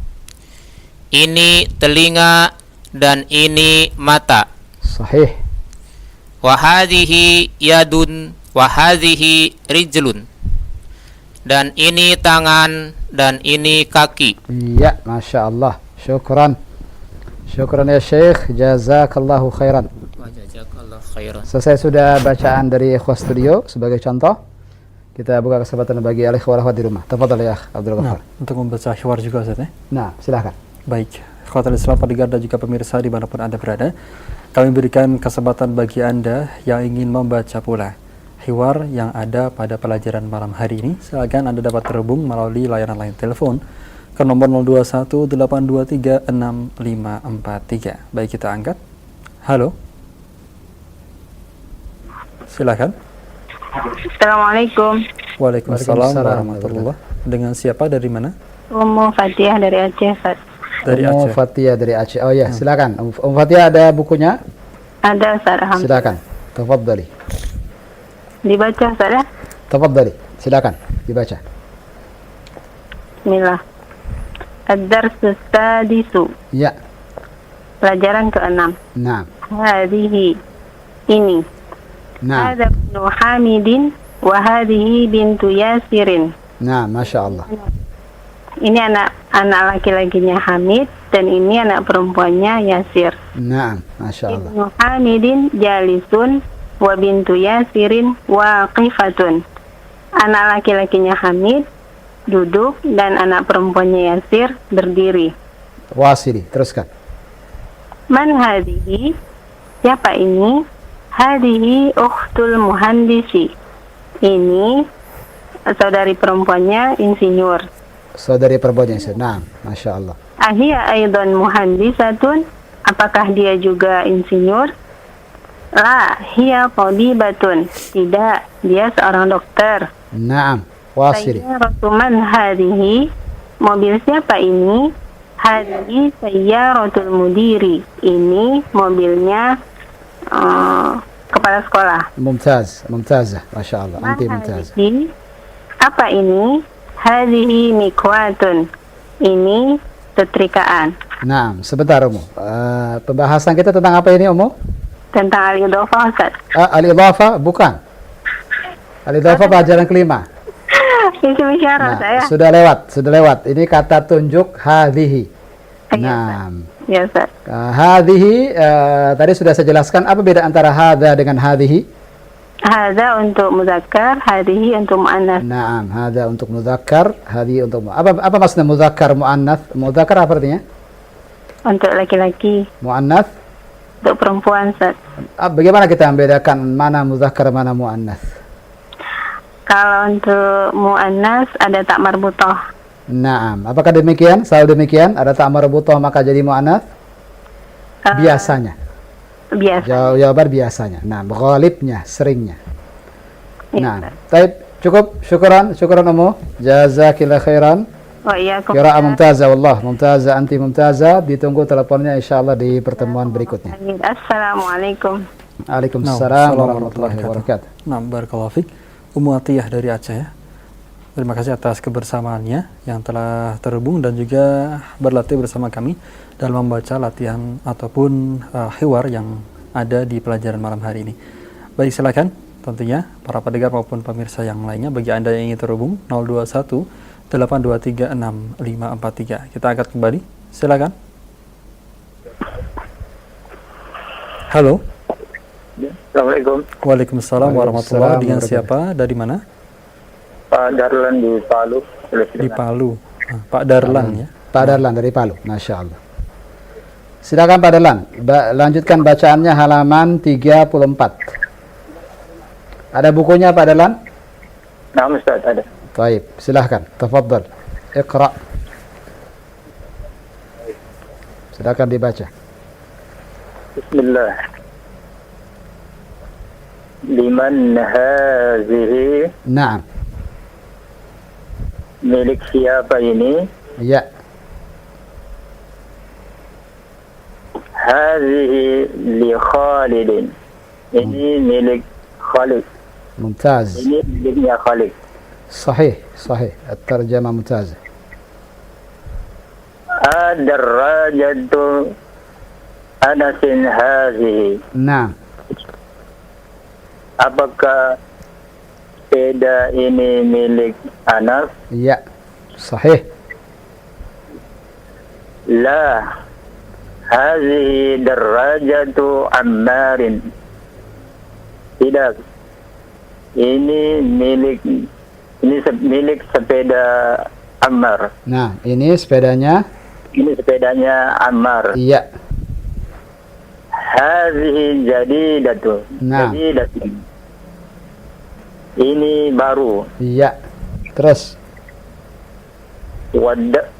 Ini telinga dan ini mata. Sahih. Wa hadhihi yadun wa hadhihi rijlun. Dan ini tangan dan ini kaki. Ya. Masya Allah. Syukran. Syukran ya Syekh. Jazakallahu khairan. Wa jazakallahu khairan. Selesai sudah bacaan dari ikhwah studio sebagai contoh. Kita buka kesempatan bagi al-ikhwah di rumah. Tafadhal ya Abdul Ghaffar. Untuk membaca hiwar juga Ustaz ya. Nah, silakan. Baik, ikhwatul Islam pendengar dan juga pemirsa dimanapun Anda berada, kami berikan kesempatan bagi Anda yang ingin membaca pula hiwar yang ada pada pelajaran malam hari ini. Silakan Anda dapat terhubung melalui layanan line telepon ke nomor 0218236543. Baik, kita angkat. Halo. Silakan. Assalamualaikum. Waalaikumsalam warahmatullahi. Dengan siapa, dari mana? Ummu Fatihah dari Aceh, Ustaz. Dari Ummu Aceh. Fatihah dari Aceh. Oh ya, silakan. Ummu Fatihah ada bukunya? Ada, Ustaz. Alhamdulillah. Silakan. Tafadhali. Dibaca, Ustaz ya? Tafadhali. Silakan dibaca. Bismillah. Ad-darsus sadisu. Ya. Pelajaran ke-6. Naam. Hadhihi. Ini. Naam. Hadza ibnu Hamidin wa hadhihi bintu Yasirin. Naam, Masya Allah. Ini anak laki-lakinya Hamid dan ini anak perempuannya Yasir. Naam, Masya Allah. Ibnu Hamidin jalisun wa bintu Yasirin waqifatun. Anak laki-lakinya Hamid duduk dan anak perempuannya Yasir berdiri. Wasili, teruskan. Man hadhihi? Siapa ini? Hadhihi ukhtul muhandisi. Ini saudari perempuannya insinyur. Saudari perempuannya. Naam, Masya Allah. Ahia aidan muhandisatun? Apakah dia juga insinyur? La, hiya tabibatun. Tidak, dia seorang dokter. Naam, wasili. Sayyaratu man hadhihi? Mobil siapa ini? Hadhihi sayyaratul mudiri. Ini mobilnya kepala sekolah. Mumtaz, mumtazah, Masya Allah. Anti mumtaz. Hadhihi? Apa ini? Hadhihi mikwatun. Ini setrikaan. Naam, sebentar Umu. Pembahasan kita tentang apa ini Umu? Tentang al-idhofah, Ustaz. Al-idhafah? Bukan. Al-idhafah pelajaran kelima. Isim isyarah saya. Sudah lewat. Ini kata tunjuk hadhihi. Naam. Ya, Ustaz. Hadhihi tadi sudah saya jelaskan apa beda antara hadza dengan hadhihi? Hadza untuk muzakkar, hadhihi untuk muannas. Naam, hadza untuk muzakkar, hadhihi untuk apa maksudnya muzakkar muannats? Muzakkar apa artinya? Untuk laki-laki, Muannats? untuk perempuan, Ustaz. Bagaimana kita membedakan mana muzakkar mana muannats? Kalau untuk muannas ada tak marbutah. Naam, apakah demikian? Selalu demikian? Ada tak marbutah maka jadi muannats? Biasanya. Biasa. Jawaban biasanya. Nah, ghalibnya, seringnya. Ya, Nah, baik, cukup. Syukran Umu. Jazakillah khairan. wa iyyakum. Qiraa'ah mumtazah, wallah. Mumtazah, anti mumtazah. Ditunggu teleponnya insyaallah di pertemuan berikutnya. Assalamualaikum. Waalaikumsalam warahmatullahi wabarakatuh. Nah, barakallahu fiik. Ummu Atiyah dari Aceh ya. Terima kasih atas kebersamaannya yang telah terhubung dan juga berlatih bersama kami dalam membaca latihan ataupun hiwar yang ada di pelajaran malam hari ini. Baik, silakan tentunya para pendengar maupun pemirsa yang lainnya, bagi Anda yang ingin terhubung 021 823 6543. Kita angkat kembali. Silakan. Halo. Assalamualaikum. Waalaikumsalam warahmatullahi wabarakatuh. Dengan siapa? Dari mana? Pak Darlan di Palu. Di Palu. Pak Darlan ya. Pak Darlan dari Palu. Masya Allah. Silakan Pak Darlan. Lanjutkan bacaannya halaman 34. Ada bukunya Pak Darlan? Nah, Ustaz, ada. Baik, silahkan. Tafadhal. Iqra. Silakan dibaca. Bismillah. Liman hazihi, Naam. milik siapa ini? Ya. Hazihi li Khalidin. Ini milik Khalid. Mumtaz. Ini miliknya Khalid. صحيح صحيح الترجمة ممتازة. Ad-darajatu Anasin hazihi. نعم. Apakah sepeda ini milik Anas? Ya. صحيح. La. Hazihi darajatu Ammarin. Tidak. Ini milik sepeda Ammar. Nah, ini sepedanya. Ini sepedanya Ammar. Iya. Hazihi jadidatu. Nah. Jadidatu. Ini baru. Iya. Terus.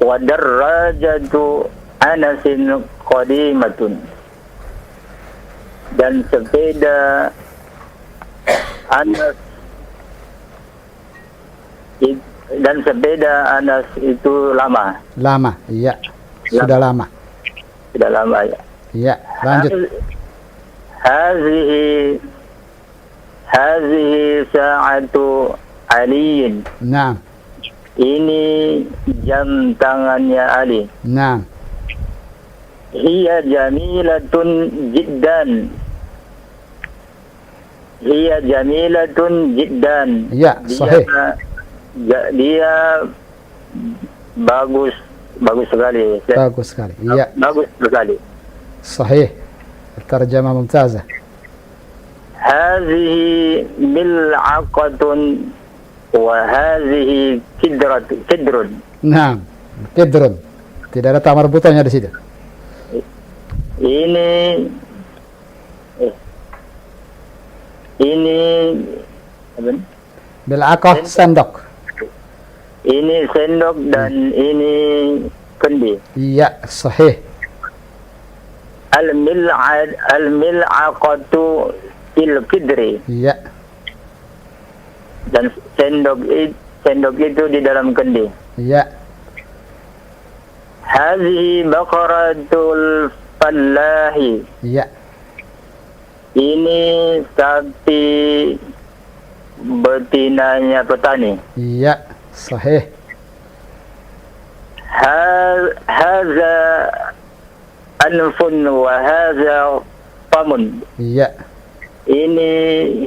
Wadarrajatu Anasin qadimatun. Dan sepeda Anas itu lama. Lama. Iya. Sudah lama. Sudah lama ya. Iya. Lanjut. Hazihi sa'atu Aliin. Nah. Ini jam tangannya Ali. Nah. Hiya jamilatun jiddan. Hiya jamilatun jiddan. Iya, sahih. Dia bagus sekali. Bagus sekali. Iya. Bagus sekali. صحيح. الترجمة ممتازة. هذه ملعقة وهذه كدر. Nah. Kidrun. Tidak ada tamar butannya di situ. Ini apa? Bil'aqah sendok. Ini sendok dan ini kendi. Iya, sahih. Al-mil'aqatu fil qidri. Iya. Dan sendok itu di dalam kendi. Iya. Hazihi baqaratul fallahi. Iya. Ini sapi betinanya petani. Iya, sahih. Haza anfun wa haza famun. Iya. Ini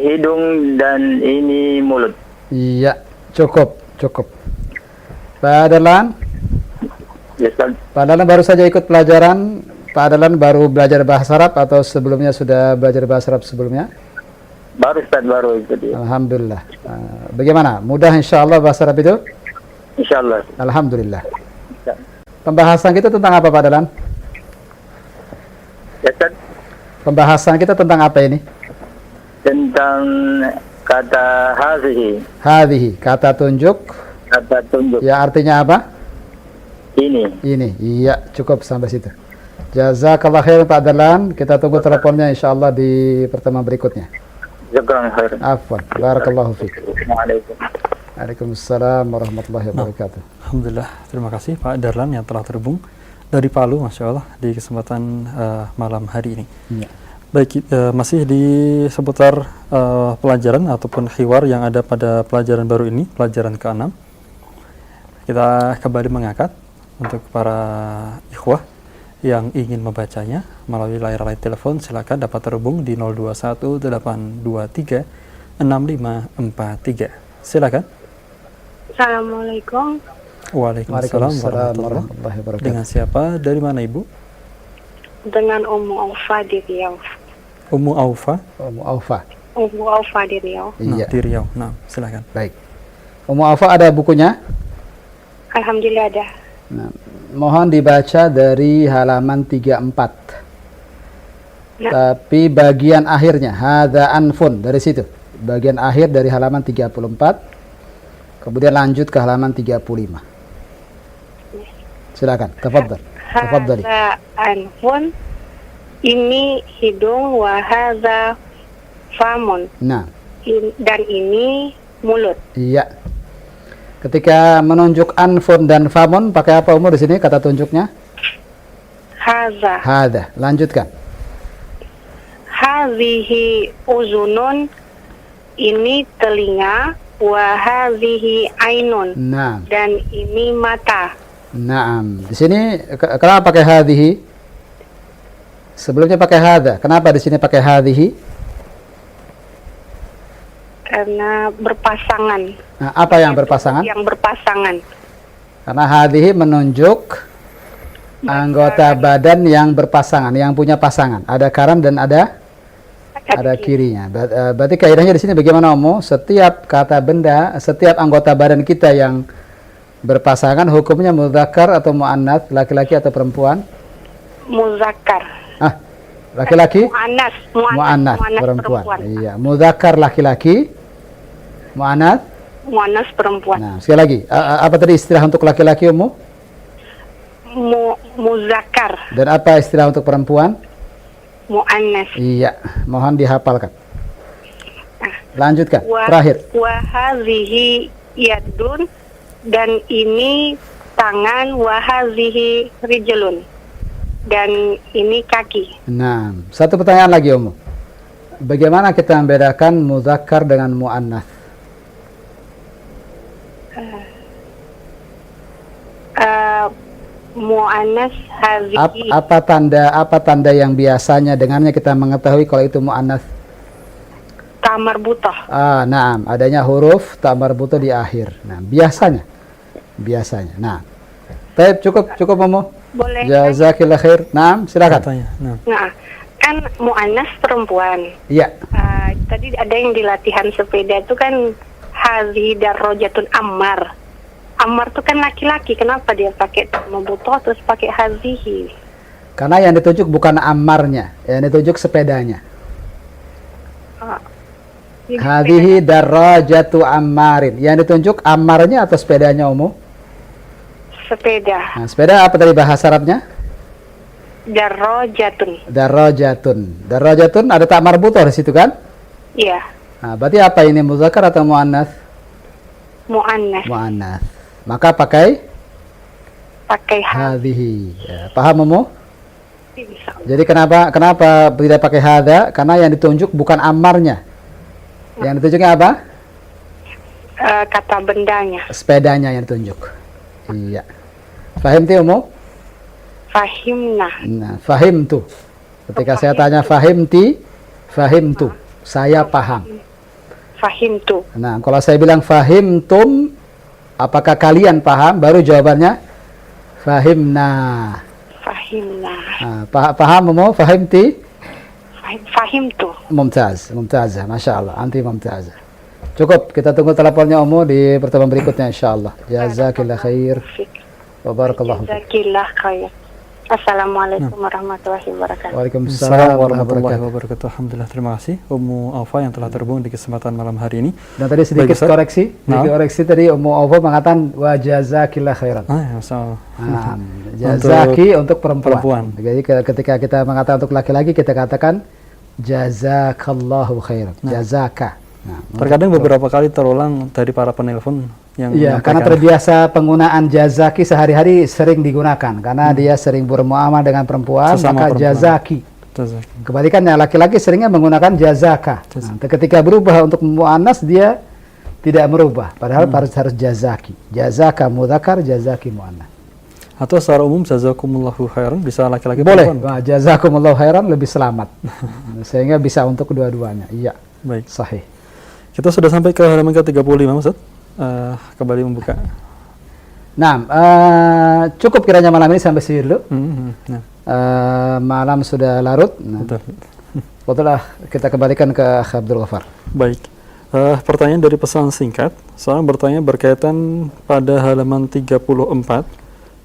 hidung dan ini mulut. Iya, cukup. Pak Darlan? Ya, Ustaz. Pak Darlan baru saja ikut pelajaran. Pak Darlan baru belajar bahasa Arab atau sebelumnya sudah belajar bahasa Arab sebelumnya? Baru Ustaz, baru ikut ya. Alhamdulillah. Bagaimana? Mudah insya Allah bahasa Arab itu? Insyaallah. Alhamdulillah. Pembahasan kita tentang apa Pak Darlan? Ya, Ustaz. Pembahasan kita tentang apa ini? Tentang kata hazihi. Hadhihi, kata tunjuk. Kata tunjuk. Ya artinya apa? Ini. Ini. Iya, cukup sampai situ. Jazakallah khair Pak Darlan. Kita tunggu teleponnya insyaallah di pertemuan berikutnya. Jazakallahu khairan. Afwan. Barakallahu fiik. Assalamualaikum. Waalaikumsalam warahmatullahi wabarakatuh. Alhamdulillah, terima kasih Pak Darlan yang telah terhubung dari Palu, Masya Allah, di kesempatan malam hari ini. Ya. Baik, masih di seputar pelajaran ataupun hiwar yang ada pada pelajaran baru ini, pelajaran ke-6. Kita kembali mengangkat untuk para ikhwah yang ingin membacanya melalui layar telepon, silakan dapat terhubung di 0218236543. Silakan. Assalamualaikum. Waalaikumsalam warahmatullahi wabarakatuh. Dengan siapa? Dari mana Ibu? Dengan Ummu Aufa di Riau. Ummu Aufa. Ummu Aufa. Ummu Aufa di Riau. Nah, Iya. di Riau. Nah, silakan. Baik. Ummu Aufa ada bukunya? Alhamdulillah ada. Nah, mohon dibaca dari halaman 34. Ya. Tapi bagian akhirnya hadza anfun dari situ. Bagian akhir dari halaman 34. Kemudian lanjut ke halaman 35. Silakan, tafadhal. Tafadhali. Hadza anfun, ini hidung, wa hadza famun, Nah, dan ini mulut. iya. Ketika menunjuk anfun dan famun pakai apa umur di sini kata tunjuknya? Hadza. Hadza. Lanjutkan. Hazihi uzunun, ini telinga, wa hazihi ainun, Nah, dan ini mata. Naam. Di sini kenapa pakai hadhihi? Sebelumnya pakai hadza. Kenapa di sini pakai hadhihi? Karena berpasangan. Nah, apa yang berpasangan? Yang berpasangan. Karena hadhihi menunjuk anggota badan yang berpasangan, yang punya pasangan. Ada kanan dan ada kirinya. Berarti kaidahnya di sini bagaimana Ummu? Setiap kata benda, setiap anggota badan kita yang berpasangan hukumnya mudzakkar atau muannats, laki-laki atau perempuan? Muzakkar. Laki-laki? Muannas perempuan. Iya, mudzakkar laki-laki, muannats perempuan. Nah, sekali lagi, apa tadi istilah untuk laki-laki Ummu? Muzakkar. Dan apa istilah untuk perempuan? Muannas. Iya, mohon dihafalkan. Lanjutkan, terakhir. Wa hazihi yadun, dan ini tangan, wa hazihi rijlun, dan ini kaki. Nah, satu pertanyaan lagi Ummu. Bagaimana kita membedakan muzakkar dengan muannats? Muannas hazihi. Apa tanda yang biasanya dengannya kita mengetahui kalau itu muannats? Ta marbuthah. Naam, adanya huruf ta marbuthah di akhir. Nah, biasanya. Nah, baik, cukup Ummu. Boleh. Jazakillah khair. Naam, silakan. Katanya. Nah. Nah, kan muannas perempuan. Iya. Tadi ada yang di latihan sepeda itu kan hazihi darajatun ammar. Ammar itu kan laki-laki, kenapa dia pakai mabutoh terus pakai hazihi? Karena yang ditunjuk bukan ammarnya, yang ditunjuk sepedanya. Hadhihi darajatu ammarin. Yang ditunjuk ammarnya atau sepedanya Ummu? Sepeda. Nah, sepeda apa tadi bahasa Arabnya? Darajatun. Darajatun ada tak marbutoh di situ kan? Iya. Nah, berarti apa ini muzakkar atau muannats? Muannas. Muannats. Maka pakai Pakai hadhihi. Ya, paham Ummu? Bisa. Jadi kenapa tidak pakai hadza? Karena yang ditunjuk bukan ammarnya. Yang ditunjuknya apa? Kata bendanya. Sepedanya yang ditunjuk. Iya. Fahim ti Ummu? Fahimna. Nah, fahim tu. Ketika saya tanya fahim tu. Saya paham. Fahim tu. Nah, kalau saya bilang fahim tum, apakah kalian paham? Baru jawabannya fahimna. Fahimna. Nah, paham Ummu? Fahim ti? Fahim tu. Mumtazah. Masya Allah, anti mumtazah. Cukup, kita tunggu teleponnya Ummu di pertemuan berikutnya insyaAllah. Jazakillah khair. Wa barakallahu fiik. Jazakillah khair. Assalamualaikum warahmatullahi wabarakatuh. Waalaikumsalam warahmatullahi wabarakatuh. Alhamdulillah, terima kasih Ummu Aufa yang telah terhubung di kesempatan malam hari ini. Dan tadi sedikit Baik, Ustaz. koreksi tadi Ummu Aufa mengatakan wa jazakillah khairan. Jazaki untuk perempuan. Jadi ketika kita mengatakan untuk laki-laki kita katakan jazakallahu khairan. Jazaka. Nah, terkadang beberapa kali terulang dari para penelpon yang iya, karena terbiasa penggunaan jazaki sehari-hari sering digunakan karena dia sering bermuamalah dengan perempuan, Sesama maka perempuan. jazaki. Jazakallah. Kebalikannya laki-laki seringnya menggunakan jazaka. Nah, ketika berubah untuk muannas dia tidak merubah, padahal harus jazaki. Jazaka mudzakkar, jazaki muannas. Atau secara umum jazakumullahu khairan bisa laki-laki Boleh. perempuan. Nah, jazakumullahu khairan lebih selamat. Sehingga bisa untuk kedua-duanya. Iya. Baik. Sahih. Kita sudah sampai ke halaman ke-35, Ustaz. Kembali membuka. Nah, cukup kiranya malam ini sampai sini dulu. Nah, Malam sudah larut. Nah, betul. betullah kita kembalikan ke Akh Abdul Ghaffar. Baik. Pertanyaan dari pesan singkat. Seorang bertanya berkaitan pada halaman 34.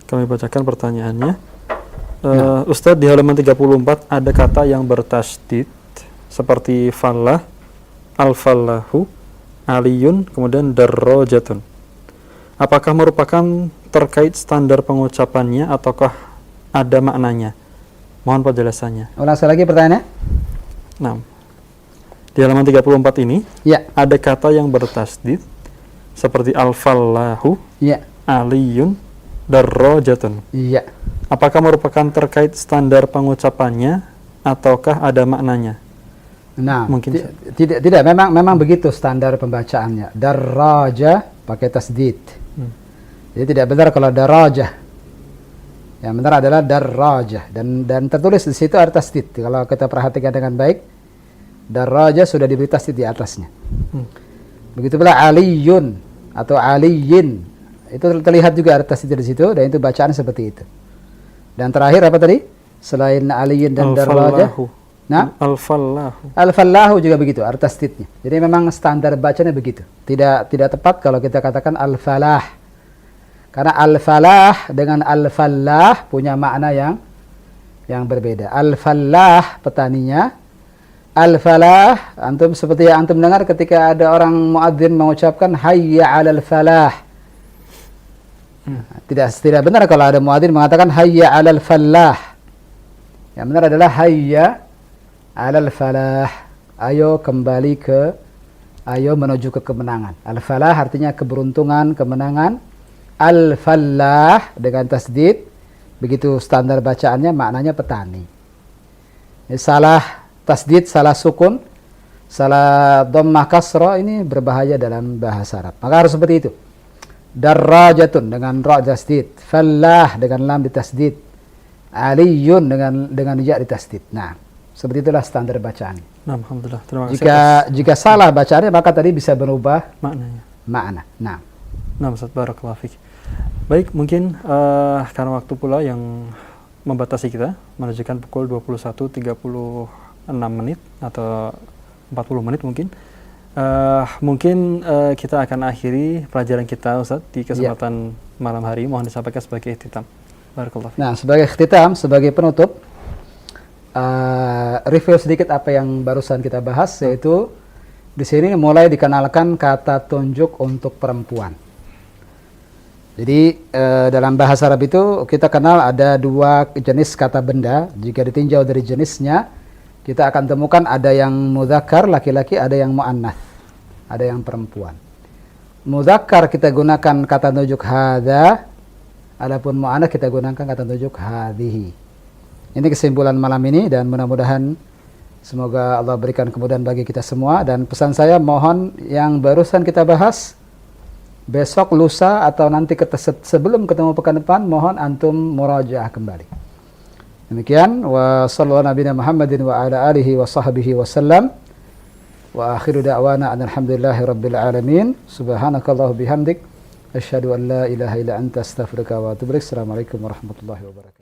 Kami bacakan pertanyaannya. Ustadz, di halaman 34 ada kata yang bertasydid seperti fallah, al-fallahu, aliyun, kemudian darrajatun. Apakah merupakan terkait standar pengucapannya ataukah ada maknanya? Mohon penjelasannya. Ulang sekali lagi pertanyaannya. Nah, di halaman 34 ini Ya, ada kata yang bertasydid seperti al-fallahu, ya, aliyun, darrajatun. iya. Apakah merupakan terkait standar pengucapannya ataukah ada maknanya? Nah, Mungkin tidak memang begitu standar pembacaannya. Darraja pakai tasdid. Jadi tidak benar kalau darajah. Yang benar adalah darraja dan tertulis di situ ada tasdid. Kalau kita perhatikan dengan baik, darraja sudah diberi tasdid di atasnya. Begitu pula aliyun atau aliyin. Itu terlihat juga ada tasdid di situ dan itu bacaan seperti itu. Dan terakhir apa tadi? Selain aliyin dan darraja. al-fallahu. Nah, Al-fallahu. al-fallahu juga begitu, ada tasdidnya. Jadi memang standar bacanya begitu. Tidak tepat kalau kita katakan al-falah. Karena al-falah dengan al-fallah punya makna yang berbeda. Al-fallah petaninya, al-falah antum seperti yang antum dengar ketika ada orang muadzin mengucapkan hayya 'alal falah. Tidak benar kalau ada muadzin mengatakan hayya 'alal fallah. Yang benar adalah hayya 'alal falah. Ayo kembali ayo menuju ke kemenangan. Al-falah artinya keberuntungan, kemenangan. Al-fallah dengan tasdid, begitu standar bacaannya maknanya petani. Salah tasdid, salah sukun, salah dhammah kasra ini berbahaya dalam bahasa Arab. Maka harus seperti itu. Darrajatun dengan ra tasdid, fallah dengan lam ditasdid, aliyun dengan ya ditasdid. Nah, seperti itulah standar bacaan. Nah, alhamdulillah. Terima kasih. Jika salah bacaannya maka tadi bisa berubah Maknanya. makna. Nah, Ustaz, barakallahu fiik. Baik, mungkin karena waktu pula yang membatasi kita menunjukkan pukul 21.36 menit atau 40 menit mungkin. Mungkin kita akan akhiri pelajaran kita, Ustaz, di kesempatan malam hari. Mohon disampaikan sebagai ikhtitam. Barakallahu fiik. nah sebagai ikhtitam, sebagai penutup, review sedikit apa yang barusan kita bahas, yaitu di sini mulai dikenalkan kata tunjuk untuk perempuan. Jadi dalam bahasa Arab itu kita kenal ada dua jenis kata benda. Jika ditinjau dari jenisnya, kita akan temukan ada yang mudzakkar laki-laki, ada yang muannats, ada yang perempuan. Mudzakkar kita gunakan kata tunjuk hadza, adapun muannats kita gunakan kata tunjuk hadhihi. Ini kesimpulan malam ini dan mudah-mudahan semoga Allah berikan kemudahan bagi kita semua. Dan pesan saya, mohon yang barusan kita bahas besok, lusa, atau nanti sebelum ketemu pekan depan, mohon antum murajaah kembali. Demikian, wa sallallahu nabiyana Muhammadin wa ala alihi wa sahbihi wa sallam. Wa akhiru da'wana alhamdulillahi rabbil alamin. Subhanakallahu bihamdik, asyhadu an la ilaha illa anta astaghfiruka wa atubu ilaik. Assalamualaikum warahmatullahi wabarakatuh.